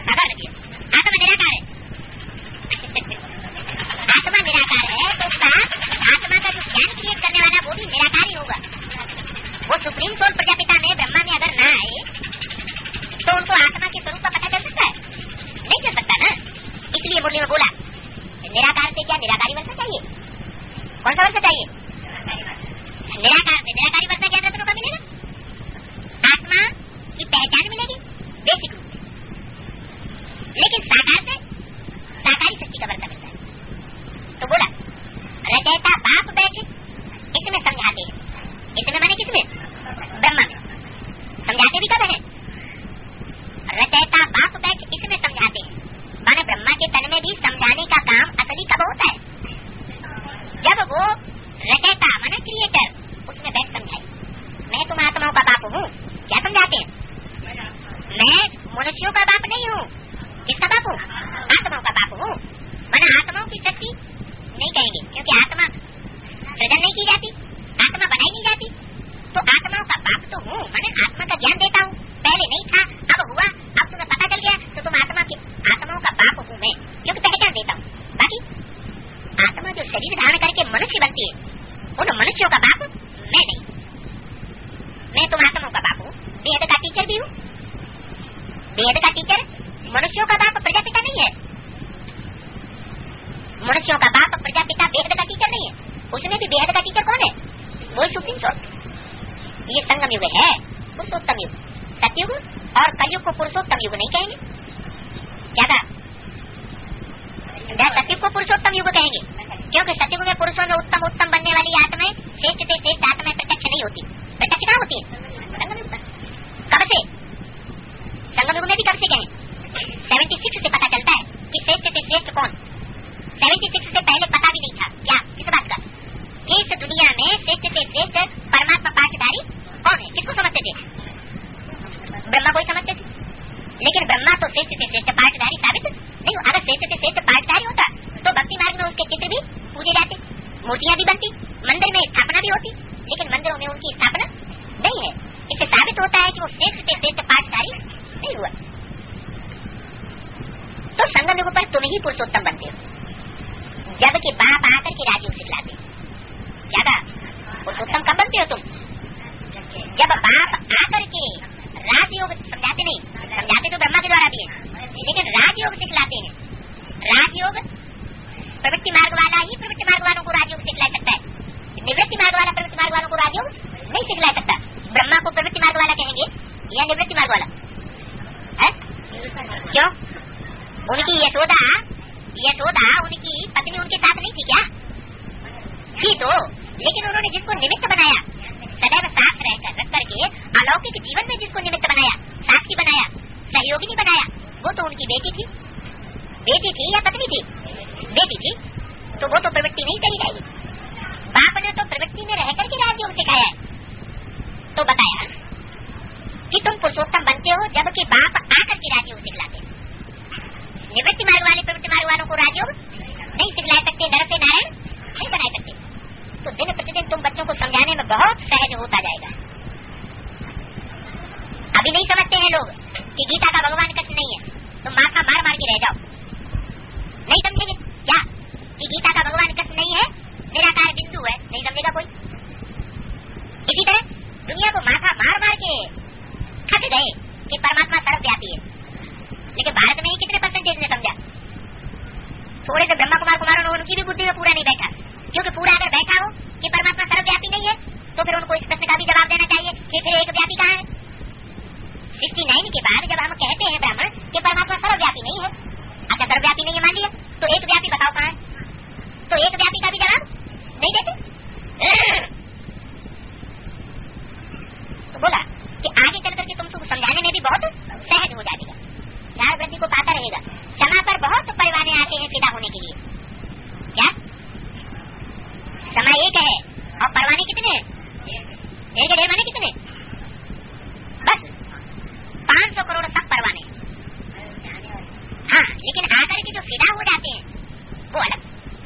साकार ने किया। आत्मा निराकार है आत्मा निराकार है तो उसका आत्मा का जो ज्ञान क्रिएट करने वाला वो भी निराकार ही होगा। वो सुप्रीम सोल प्रजापिता में ब्रह्मा में अगर ना आए तो उनको आत्मा के स्वरूप का पता चल सकता है? नहीं चल सकता ना। इसलिए मुरली में बोला निराकार से क्या निराकारी वर्षा चाहिए? कौन सा वर्षा चाहिए? निराकार से निराकारी वर्षा ज्ञान रत्नों का मिलेगा, आत्मा की पहचान मिलेगी बेसिक रूप से। लेकिन साकार से साकारी सृष्टि का वर्षा मिलता है। तो बोला रचयिता बाप बैठे इसमें समझाते हैं। इसमें माने किसमें? ब्रह्मा में। समझाते भी कब है? रचयिता बाप बैठ इसमें समझाते हैं, माने ब्रह्मा के तन में भी समझाने का काम असली कब होता है? जब वो रचयिता माने क्रिएटर उसमें बैठ समझाए मैं तुम आत्माओं का बाप हूँ। क्या समझाते हैं? मैं मनुष्यों का बाप नहीं हूँ। किसका बाप हूँ? आत्माओं का बाप हूँ। माने आत्माओं की शक्ति नहीं कहेंगे क्योंकि आत्मा सृजन नहीं की जाती, आत्मा बनाई नहीं जाती। तो आत्माओं का बाप तो हूँ, माने आत्मा का ज्ञान देता हूँ। पहले नहीं था, अब हुआ, अब तुम्हें पता चल गया तो तुम आत्माओं का बाप हूँ मैं, क्योंकि पहचान देता हूँ। बाकी आत्मा जो शरीर धारण करके मनुष्य बनती है उन मनुष्यों का बाप मैं नहीं। मैं तुम आत्माओं का बाप हूँ, वेद का टीचर भी हूँ। वेद का टीचर मनुष्यों का बाप प्रजापिता नहीं है। मनुष्यों का बाप प्रजापिता वेद का टीचर नहीं है। उसमें भी वेद का टीचर कौन है? वही सुप्रीम सोल। ये संगम युग है, पुरुषोत्तम युग। सतयुग और कलयुग को पुरुषोत्तम युग नहीं कहेंगे। क्या कहा? सतयुग को पुरुषोत्तम युग कहेंगे क्योंकि सतयुग में पुरुषों में उत्तम उत्तम बनने वाली आत्माएं श्रेष्ठ से श्रेष्ठ आत्माएं प्रत्यक्ष नहीं होती। प्रत्यक्ष कहाँ होती है? संगम युग में। कब से? संगम युग में भी कब से कहें? 76 से पता चलता है कि श्रेष्ठ से श्रेष्ठ कौन। 76 से पहले पता भी नहीं था। क्या? किस बात का? इस दुनिया में श्रेष्ठ से श्रेष्ठ परमात्मा पाठधारी कौन है? किसको समझते थे? ब्रह्मा को ही समझते थे। लेकिन ब्रह्मा तो श्रेष्ठ से श्रेष्ठ पाठधारी साबित नहीं। अगर श्रेष्ठ से श्रेष्ठ पाठधारी होता तो भक्ति मार्ग में उसके चित्र भी पूजे जाते, मूर्तियां भी बनती, मंदिर में स्थापना भी होती। लेकिन मंदिरों में उनकी स्थापना नहीं है। इससे साबित होता है कि वो श्रेष्ठ से श्रेष्ठ पाठधारी नहीं हुआ। तो संगम युग पर तुम ही पुरुषोत्तम बनते हो, जबकि बाप आकर के राजयोग सिखलाते। क्या कहा? पुरुषोत्तम कब बनते हो तुम? जब बाप आकर के राजयोग समझाते। नहीं समझाते तो ब्रह्मा के द्वारा भी है, लेकिन राजयोग सिखलाते हैं। राजयोग प्रवृत्ति मार्ग वाला ही प्रवृत्ति मार्ग वालों को राजयोग सिखला सकता है। निवृत्ति मार्ग वाला प्रवृत्ति मार्ग वालों को राजयोग नहीं सिखला सकता। ब्रह्मा को प्रवृत्ति मार्ग वाला कहेंगे या निवृत्ति मार्ग वाला है? क्यों? उनकी यशोदा उनकी पत्नी उनके साथ नहीं थी क्या? थी तो, लेकिन उन्होंने जिसको निमित्त बनाया, सदैव साथ रहकर रख करके अलौकिक जीवन में जिसको निमित्त बनाया, साक्षी बनाया, सहयोगिनी बनाया, वो तो उनकी बेटी थी। बेटी थी या पत्नी थी? बेटी थी। तो वो तो प्रवृत्ति नहीं चली जाएगी। बाप ने तो प्रवृत्ति में रह करके राजयोग सिखाया है। तो बताया कि तुम पुरुषोत्तम बनते हो जबकि बाप आकर के राजयोग सिखलाते। निवृत्ति मार्ग वाले प्रवृत्ति मार्ग वालों को राजयोग नहीं सिखला सकते, नर से नारायण नहीं बना सकते। तो दिन प्रतिदिन तुम बच्चों को समझाने में बहुत सहज होता जाएगा। अभी नहीं समझते हैं लोग कि गीता का भगवान कृष्ण नहीं है, तुम माथा मार मार के रह जाओ। नहीं समझेंगे क्या कि गीता का भगवान कृष्ण नहीं है, निराकार बिंदु है? नहीं समझेगा कोई। इसी तरह दुनिया को माथा मार मार के थक गए कि परमात्मा सर्वव्यापी है, लेकिन भारत में ही कितने परसेंटेज ने समझा? थोड़े से ब्रह्मा कुमारों ने उनकी भी बुद्धि में पूरा नहीं बैठा, क्योंकि पूरा अगर बैठा हो कि परमात्मा सर्वव्यापी नहीं है तो फिर उनको इस प्रश्न का भी जवाब देना चाहिए कि फिर एक व्यापी कहाँ है? 69 के बाद जब हम कहते हैं ब्राह्मण कि परमात्मा सर्वव्यापी नहीं है, अच्छा सर्वव्यापी नहीं है मान लिया, तो एक व्यापी बताओ कहाँ है? तो एक व्यापी का भी जवाब नहीं देते। तो बोला कि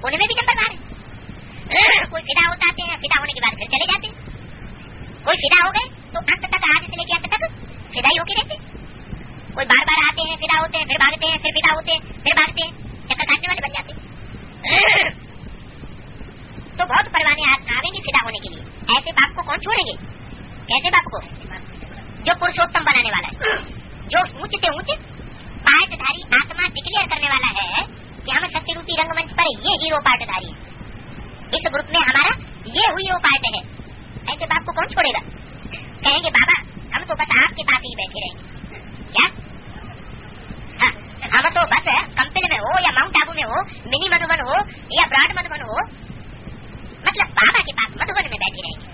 उनमें भी नंबर बार है। कोई फिदा होता है, फिदा होने के बाद फिर चले जाते हैं। कोई फिदा हो गए तो अंत तक, आज से लेके अंत तक फिदा ही होके रहते। कोई बार बार आते हैं, फिदा होते हैं, फिर भागते हैं, फिर फिदा होते हैं, फिर भागते हैं, चक्कर काटने वाले बन जाते हैं। तो बहुत परवाने आवेंगे फिदा होने के लिए। ऐसे बाप को कौन छोड़ेंगे? कैसे बाप को? जो पुरुषोत्तम बनाने वाला है, जो ऊंच से ऊंच पार्टधारी आत्मा डिक्लेयर करने वाला है कि हम सत्य रूपी रंगमंच पर ये हीरो पार्टधारी है, इस ग्रुप में हमारा ये हुई वो पार्ट है। ऐसे बाप को कौन छोड़ेगा? कहेंगे बाबा हम तो बस आपके पास ही बैठे रहेंगे। क्या? हाँ, हम तो बस कंपिल में हो या माउंट आबू में हो, मिनी मधुबन हो या ब्रॉड मधुबन हो, मतलब बाबा के पास मधुबन में बैठे रहेंगे।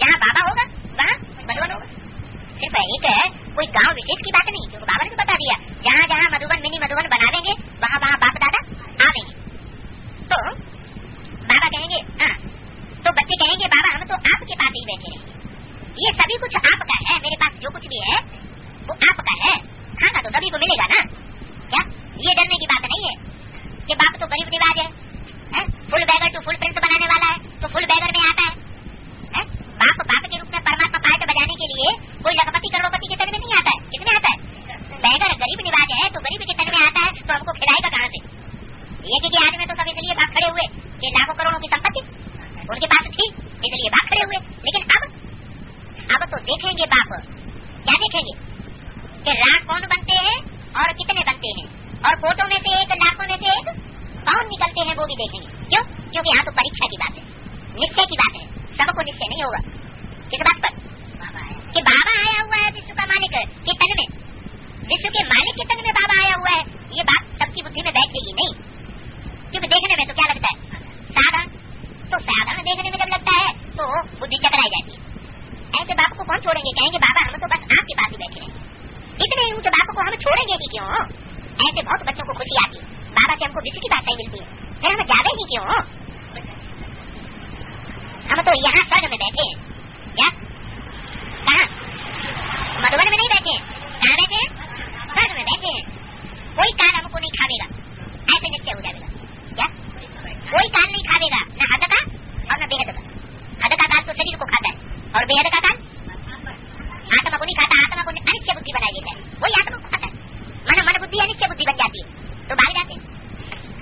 जहाँ बाबा होगा वहाँ मधुबन होगा। सिर्फ एक कोई गांव विशेष की बात नहीं, क्योंकि बाबा ने तो बता दिया जहाँ जहाँ मधुबन मिनी मधुबन बनावेंगे वहाँ वहाँ बाप दादा आवेंगे। तो बाबा कहेंगे हाँ, तो बच्चे कहेंगे बाबा हम तो आपके पास ही बैठे रहेंगे, ये सभी कुछ आपका है, मेरे पास जो कुछ भी है वो आपका है, खाना तो सभी को मिलेगा ना। क्या ये डरने की बात नहीं है कि बाप तो गरीब निवाज है, full beggar to full prince बनाने वाला है, तो फुल बैगर में आता है। बाप बाप के रूप में परमात्मा पार्ट बजाने के लिए कोई लखपति करोड़पति के तन में नहीं आता है। किसमें आता है? बैगर गरीब निवाज है तो गरीब के तन में आता है, तो हमको खिलाएगा कहाँ से? ये कि आज में तो सब इसलिए बाप खड़े हुए कि लाखों करोड़ों की संपत्ति उनके पास थी, इसलिए बाप खड़े हुए। लेकिन अब तो देखेंगे बाप, क्या देखेंगे कि राख कौन बनते हैं और कितने बनते हैं, और फोटो में से एक, लाखों में से एक कौन निकलते हैं वो भी देखेंगे। क्यों? क्योंकि यहाँ तो परीक्षा की बात है, निश्चय की बात है। सबको निश्चय नहीं होगा। किस बात पर? कि बाबा आया हुआ है विश्व का मालिक के तन में, विश्व के मालिक के तन में बाबा आया हुआ है, ये बात सबकी बुद्धि में बैठेगी नहीं। क्योंकि देखने में तो क्या लगता है? साधारण। तो साधारण देखने में जब लगता है तो बुद्धि चकराई जाती है। ऐसे बाप को कौन छोड़ेंगे? कहेंगे बाबा हम तो बस आपके पास ही बैठे रहेंगे। इतने ऊंचे बाप को हम छोड़ेंगे भी क्यों? ऐसे बहुत बच्चों को खुशी आती है, बाबा से हमको विश्व की बात मिलती है, फिर हम जावे ही क्यों? हम तो यहाँ स्वर्ग में बैठे हैं। क्या? कहाँ? मधुबन में नहीं बैठे हैं। कहाँ बैठे हैं? स्वर्ग में बैठे हैं। कोई काल हमको नहीं खावेगा, ऐसे निश्चय हो जाएगा। क्या? कोई काल नहीं खावेगा, न हद का और न बेहद का। हद का काल तो शरीर को खाता है, और बेहद का काल आत्मा को नहीं खाता। आत्मा को अनिश्चय बुद्धि बनाई देता है, वही आत्मा को खाता है। मन बुद्धि अनिश्चय बुद्धि बन जाती है तो भाग जाते हैं।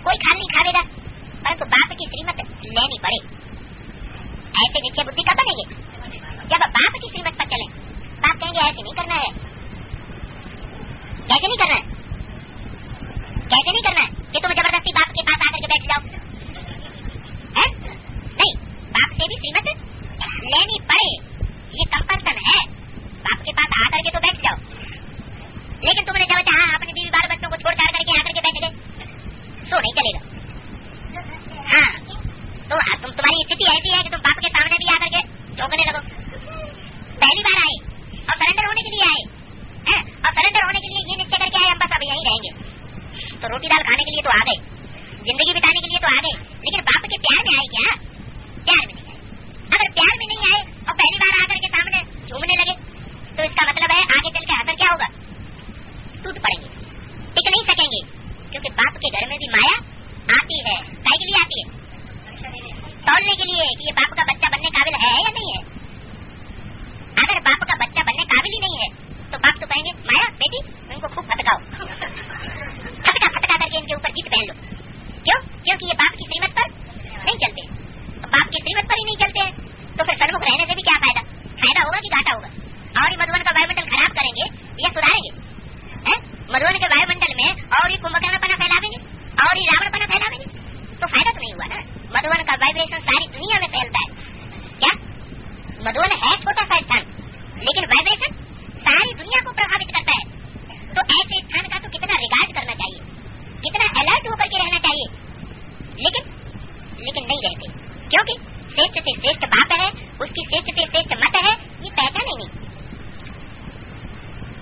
कोई खाल नहीं खावेगा, परंतु बाप की श्रीमत लेनी पड़े। ऐसे निश्चय बुद्धि कब बनेगी? जब बाप की श्रीमत पर चले। बाप कहेंगे ऐसे नहीं करना है। कैसे नहीं करना है? कैसे नहीं करना है कि तुम जबरदस्ती बाप के पास आकर के बैठ जाओ? है? नहीं, बाप से भी श्रीमत लेनी पड़े, ये कंपल्सन है। बाप के पास आकर के तो बैठ जाओ, लेकिन तुमने जब चाहा अपने बीवी बाल बच्चों को छोड़ छाड़ करके आकर के बैठ गए, सो नहीं चलेगा। हाँ, तो तुम्हारी स्थिति ऐसी है कि तुम बाप के सामने भी आकर के चौंकने लगो। पहली बार आए और सरेंडर होने के लिए आए, और सरेंडर होने के लिए ये निश्चय करके आए हम बस अब यहीं रहेंगे। तो रोटी दाल खाने के लिए तो आ गए, जिंदगी बिताने के लिए तो आ गए, लेकिन बाप के प्यार में आए क्या? प्यार में नहीं आए। अगर प्यार में नहीं आए और पहली बार आकर के सामने झूमने लगे, तो इसका मतलब है आगे चल के असर क्या होगा? टूट पड़ेंगे, टिक नहीं सकेंगे। क्योंकि बाप के घर में भी माया आती है। काहे के लिए आती है? तौलने के लिए कि ये बाप का बच्चा बनने काबिल है या नहीं है। अगर बाप का बच्चा बनने काबिल ही नहीं है तो बाप तो कहेंगे माया बेटी इनको खूब फटकाओ, फटका फटका करके इनके ऊपर जीत पहन लो। क्यों? क्योंकि ये बाप की श्रीमत पर नहीं चलते। तो बाप की श्रीमत पर ही नहीं चलते हैं तो फिर सन्मुख रहने से भी क्या फायदा? फायदा होगा कि घाटा होगा? और ये मधुबन का वायुमंडल खराब करेंगे या सुधारेंगे? मधुबन के वायुमंडल में और ये कुंभकर्णपना फैलावेंगे और ये रावणपना फैलावेंगे, तो फायदा तो नहीं हुआ ना। मधुबन का वाइब्रेशन सारी दुनिया में फैलता है। क्या? मधुबन है छोटा सा स्थान, लेकिन वाइब्रेशन सारी दुनिया को प्रभावित करता है। तो ऐसे स्थान का तो कितना रिगार्ड करना चाहिए, कितना अलर्ट होकर के रहना चाहिए, लेकिन नहीं रहते। क्योंकि श्रेष्ठ से श्रेष्ठ बाप है, उसकी श्रेष्ठ से श्रेष्ठ मत है, ये पहचान ही नहीं।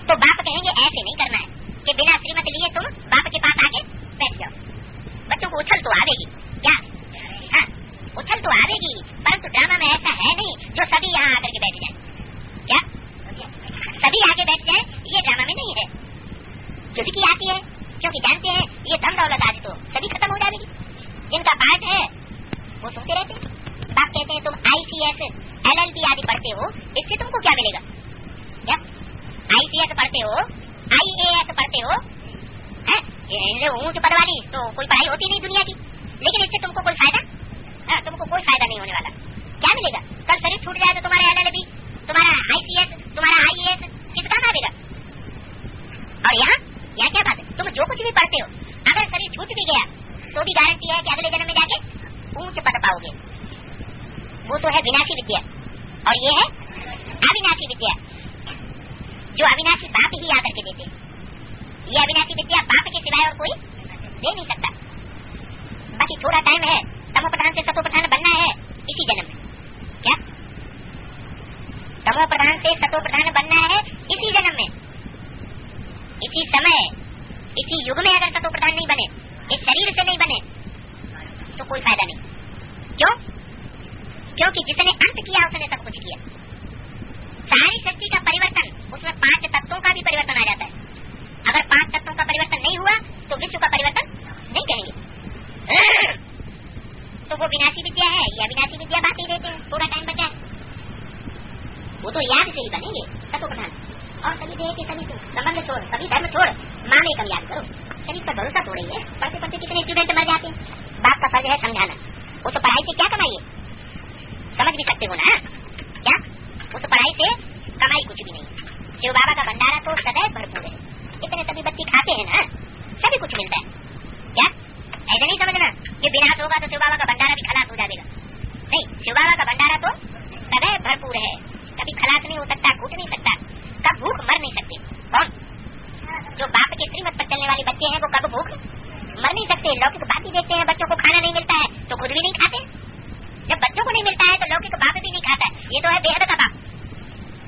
तो बाप कहेंगे ऐसे नहीं करना है कि बिना श्रीमत लिए तुम बाप के पास आके बैठ जाओ। बच्चों को उछल तो आवेगी। क्या? हाँ, उछल तो आवेगी, परंतु ड्रामा में ऐसा है नहीं जो सभी यहाँ आकर के बैठ जाए। क्या? सभी आगे बैठ जाए, ये ड्रामा में नहीं है। चुटकी आती है क्योंकि जानते हैं ये धन दौलत आज तो सभी खत्म हो जाएगी। जिनका पाठ है वो सुनते रहते हैं। बाप कहते हैं तुम ICS LLB आदि पढ़ते हो, इससे तुमको क्या मिलेगा? क्या ICS पढ़ते हो, IAS पढ़ते हो, ऊंच पद वाली तो कोई पढ़ाई होती नहीं दुनिया की, लेकिन इससे तुमको कोई फायदा? तुमको कोई फायदा नहीं होने वाला। क्या मिलेगा? कल शरीर छूट जाए तो तुम्हारा LLB, तुम्हारा ICS, तुम्हारा IAS किस काम आएगा? और यहाँ क्या बात है? तुम जो कुछ भी पढ़ते हो, अगर शरीर छूट भी गया तो भी गारंटी है कि अगले जन्म में जाके ऊंच पद पाओगे। वो तो है विनाशी विद्या, और ये है अविनाशी विद्या, जो अविनाशी बाप ही आकर के देते। ये अविनाशी विद्या बाप के सिवाय और कोई दे नहीं सकता। बाकी थोड़ा टाइम है, तमो प्रधान से सतो प्रधान बनना है इसी जन्म में। क्या तमो प्रधान से सतो प्रधान बनना है इसी जन्म में, इसी समय, इसी युग में। अगर सतो प्रधान नहीं बने, इस शरीर से नहीं बने, तो कोई फायदा नहीं। क्यों? क्योंकि जिसने अंत किया उसने सब कुछ किया। सारी सृष्टि का परिवर्तन, उसमें 5 तत्वों का भी परिवर्तन आ जाता है। अगर 5 तत्वों का परिवर्तन नहीं हुआ तो विश्व का परिवर्तन नहीं करेंगे। तो वो विनाशी विद्या है, ये अविनाशी विद्या बात ही देते हैं। थोड़ा टाइम बचा है, वो तो याद से ही बनेंगे सतो प्रधान। और सभी देह के सभी संबंध छोड़, सभी धर्म छोड़, माँ में कम याद करो। शरीर पर भरोसा छोड़ेंगे। पढ़ते पढ़ते कितने स्टूडेंट मर जाते हैं। बाप का फर्ज है समझाना। वो तो पढ़ाई से क्या कमाइए, समझ भी सकते हो ना? क्या वो तो पढ़ाई से कमाई कुछ भी नहीं। शिव बाबा का भंडारा तो सदैव भरपूर है। इतने सभी बच्चे खाते हैं ना, सभी कुछ मिलता है। क्या ऐसा नहीं समझना कि विनाश होगा तो शिव बाबा का भंडारा भी खलास हो जाएगा। नहीं, शिव बाबा का भंडारा तो सदैव भरपूर है। कभी खलास नहीं हो सकता, घूट नहीं सकता, कब भूख मर नहीं सकते। कौन? जो बाप के श्रीमत पर चलने वाले बच्चे हैं वो कब भूख मर नहीं सकते। लौकिक बात ही देखते हैं, बच्चों को खाना नहीं मिलता है तो खुद भी नहीं खाते। जब बच्चों को नहीं मिलता है तो लौकिक बाप भी नहीं खाता है। ये तो है बेहद का बाप।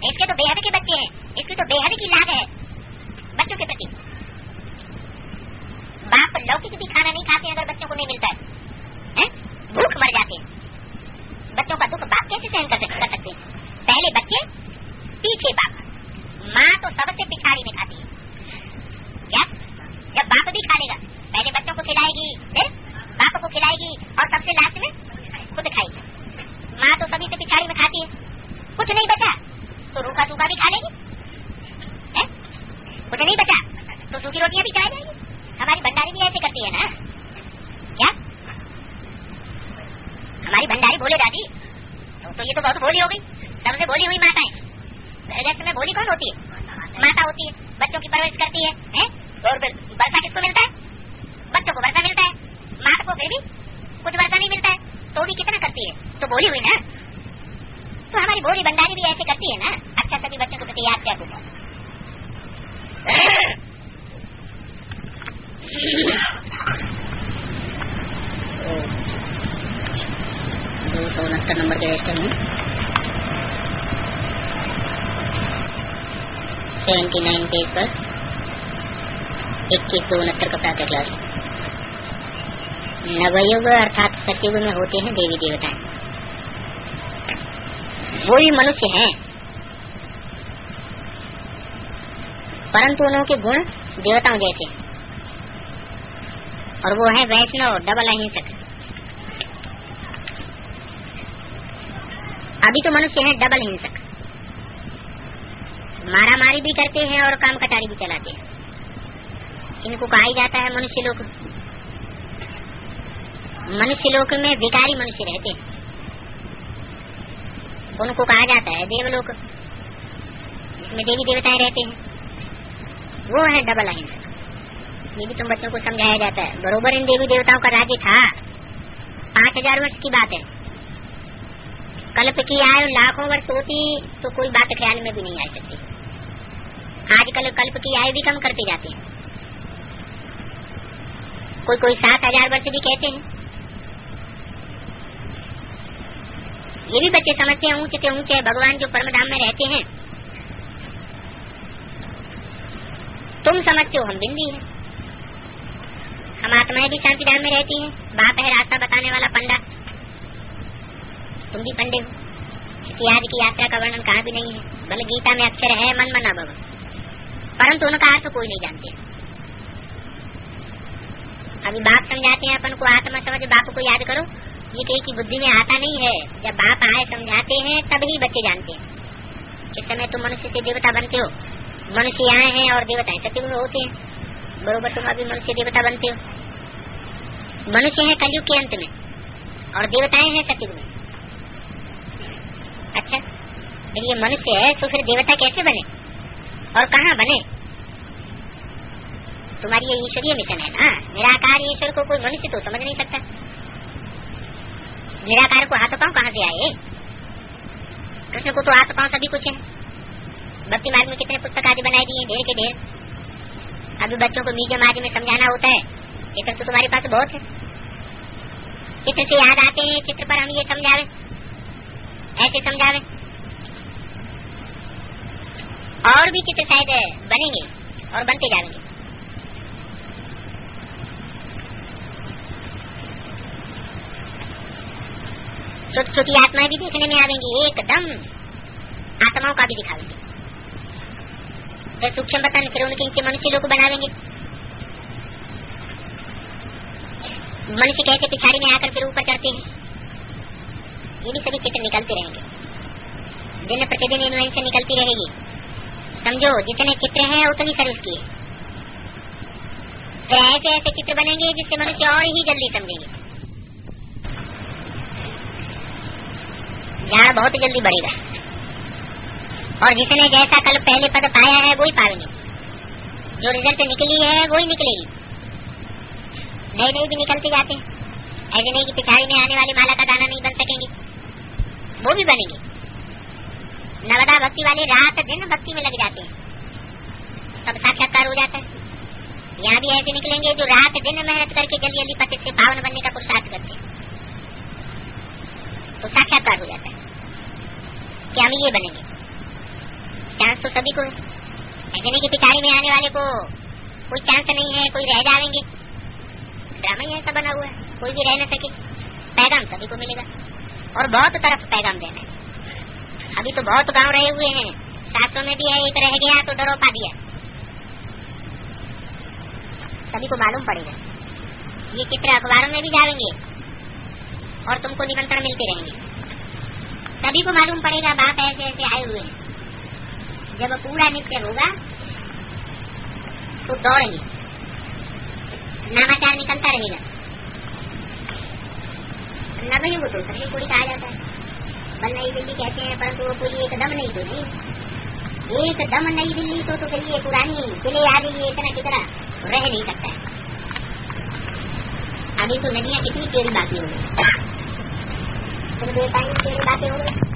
इसके तो बेहद के बच्चे हैं, इसकी तो बेहद की लाग है बच्चों के प्रति। बाप लौकिक भी खाना नहीं खाते अगर बच्चों को नहीं मिलता है, भूख मर जाते हैं। बच्चों का दुख बाप कैसे सहन कर सकते हैं? पहले बच्चे, पीछे बाप। माँ तो सबसे पिछाड़ी में खाती है। क्या? जब बाप भी खा लेगा, पहले बच्चों को खिलाएगी, फिर बाप को खिलाएगी, और सबसे लास्ट में खुद खाएगी। माँ तो सभी से पिछाड़ी में खाती है। कुछ नहीं बचा तो रूखा सूखा भी खा लेगी। कुछ नहीं बचा तो सूखी रोटियां भी खा जाएगी। हमारी भंडारी भी ऐसे करती है ना। क्या? हमारी भंडारी बोले दादी तो ये तो बहुत भोली हो गई। सबसे भोली हुई माताएं। जगत में भोली कौन होती है? माता होती है। बच्चों की परवरिश करती है, और वर्षा किसको मिलता है? बच्चों को वर्षा मिलता है। माता को फिर भी कुछ वर्षा नहीं मिलता है, तो भी कितना करती है? तो भोली हुई ना। तो हमारी भोली भंडारी भी ऐसे करती है ना। अच्छा, सभी बच्चों के प्रति याद क्या कुछ? 269 नंबर के रजिस्टर में 79 पेज पर 2169 का प्रातः क्लास। नवयुग अर्थात सतयुग में होते हैं देवी देवताएं। वो भी मनुष्य हैं, परंतु उनके गुण देवताओं जैसे, और वो है वैष्णव, डबल अहिंसक। अभी तो मनुष्य हैं डबल हिंसक, मारा मारी भी करते हैं और काम कटारी भी चलाते हैं। इनको कहा ही जाता है मनुष्य लोक। मनुष्य लोक में विकारी मनुष्य रहते हैं, उनको कहा जाता है देवलोक, जिसमें देवी देवताएं रहते हैं। वो है डबल अहिंसक। ये भी तुम बच्चों को समझाया जाता है। बरोबर इन देवी देवताओं का राज्य था। 5000 वर्ष की बात है। कल्प की आयु लाखों वर्ष होती तो कोई बात ख्याल में भी नहीं आ सकती। आजकल कल्प की आयु भी कम करते जाते हैं। कोई 7000 वर्ष भी कहते हैं। ये भी बच्चे समझते हैं ऊंचे से ऊंचे भगवान जो परमधाम में रहते हैं। तुम समझते हो हम बिंदी हैं, हम आत्माएं भी शांतिधाम में रहती हैं। बाप है रास्ता बताने वाला पंडा, तुम भी पंडे हो। आज की यात्रा का वर्णन कहाँ भी नहीं है। बल गीता में अक्षर है मन मना भव, परंतु उनका अर्थ कोई नहीं जानते। अभी बाप समझाते हैं अपन को आत्मा समझ, बाप को याद करो, ये कहीं की बुद्धि में आता नहीं है। जब बाप आए समझाते हैं तभी बच्चे जानते हैं। इस समय तुम मनुष्य से देवता बनते हो, मनुष्य आए हैं और देवताएं सत्युग में होते हैं, बरोबर तुम अभी मनुष्य देवता बनते हो। मनुष्य है कलयुग के अंत में और देवताएं हैं सत्युग में। अच्छा, जब ये मनुष्य है तो फिर देवता कैसे बने और कहाँ बने? तुम्हारी ये ईश्वरीय मिशन है ना। निराकार ईश्वर को कोई मनुष्य तो समझ नहीं सकता। निराकार को हाथ पांव कहाँ से आए? कृष्ण को तो हाथ पांव सभी कुछ है। भक्ति मार्ग में कितने पुस्तक आदि बनाए दिए, ढेर के ढेर। अभी बच्चों को म्यूजियम आदि में समझाना होता है, चित्र तो तुम्हारे पास बहुत है। चित्र से याद आते हैं, चित्र पर हम ये समझावे, ऐसे समझावे। और भी चित्र शायद बनेंगे और बनते जाएंगे। छोटी छोटी आत्माएं भी देखने में आवेंगी, एकदम आत्माओं का भी दिखावेंगे। फिर सूक्ष्म बतन, फिर उनके नीचे मनुष्य लोग बनावेंगे। मनुष्य कैसे पिछाड़ी में आकर फिर ऊपर चढ़ते हैं, ये भी सभी चित्र निकलते रहेंगे। दिन प्रतिदिन इन्वेंशन निकलती रहेगी। समझो, जितने चित्र हैं उतनी सर्विस की। फिर ऐसे ऐसे चित्र बनेंगे जिससे मनुष्य और ही जल्दी समझेंगे। ज्ञान बहुत जल्दी बढ़ेगा और जिसने जैसा कल पहले पद पाया है वही पाएंगे। जो रिजल्ट निकली है वही निकलेगी। नए नए भी निकलते जाते हैं। ऐसे नहीं कि पिछाड़ी में आने वाले माला का दाना नहीं बन सकेंगे, वो भी बनेंगे। नवदा भक्ति वाले रात दिन भक्ति में लग जाते हैं, तब साक्षात्कार हो जाता है। यहाँ भी ऐसे निकलेंगे जो रात दिन मेहनत करके जल्दी जल्दी पति से पावन बनने का पुरुषार्थ करते हैं, तो साक्षात्कार हो जाता है कि हम ये बनेंगे। चांस तो सभी को है। ऐसे नहीं कि पिछाड़ी में आने वाले को कोई चांस नहीं है, कोई रह जाएंगे। ड्रामा ही ऐसा बना हुआ है, कोई भी रह न सके। पैगाम सभी को मिलेगा और बहुत तरफ पैगाम देना है। अभी तो बहुत गांव रहे हुए हैं, शास्त्रों में भी है, एक रह गया तो डरो पा दिया। सभी को मालूम पड़ेगा। ये चित्र अखबारों में भी जाएंगे और तुमको निमंत्रण मिलते रहेंगे। सभी को मालूम पड़ेगा बाप ऐसे ऐसे आए हुए हैं। जब पूरा निश्चय होगा तो दौड़ेंगे, नामाचार निकलता रहेगा। नवयुग तो सभी कोई कहा जाता है, बल नई दिल्ली कहते हैं, परंतु वो कोई एकदम नहीं तो नहीं। एकदम नई दिल्ली तो फिर ये पुरानी किले आदि ये इतना कितना रह नहीं सकता है। अभी तो नदियाँ कितनी टेढ़ी बातें हो गई, टेढ़ी बातें हो गई।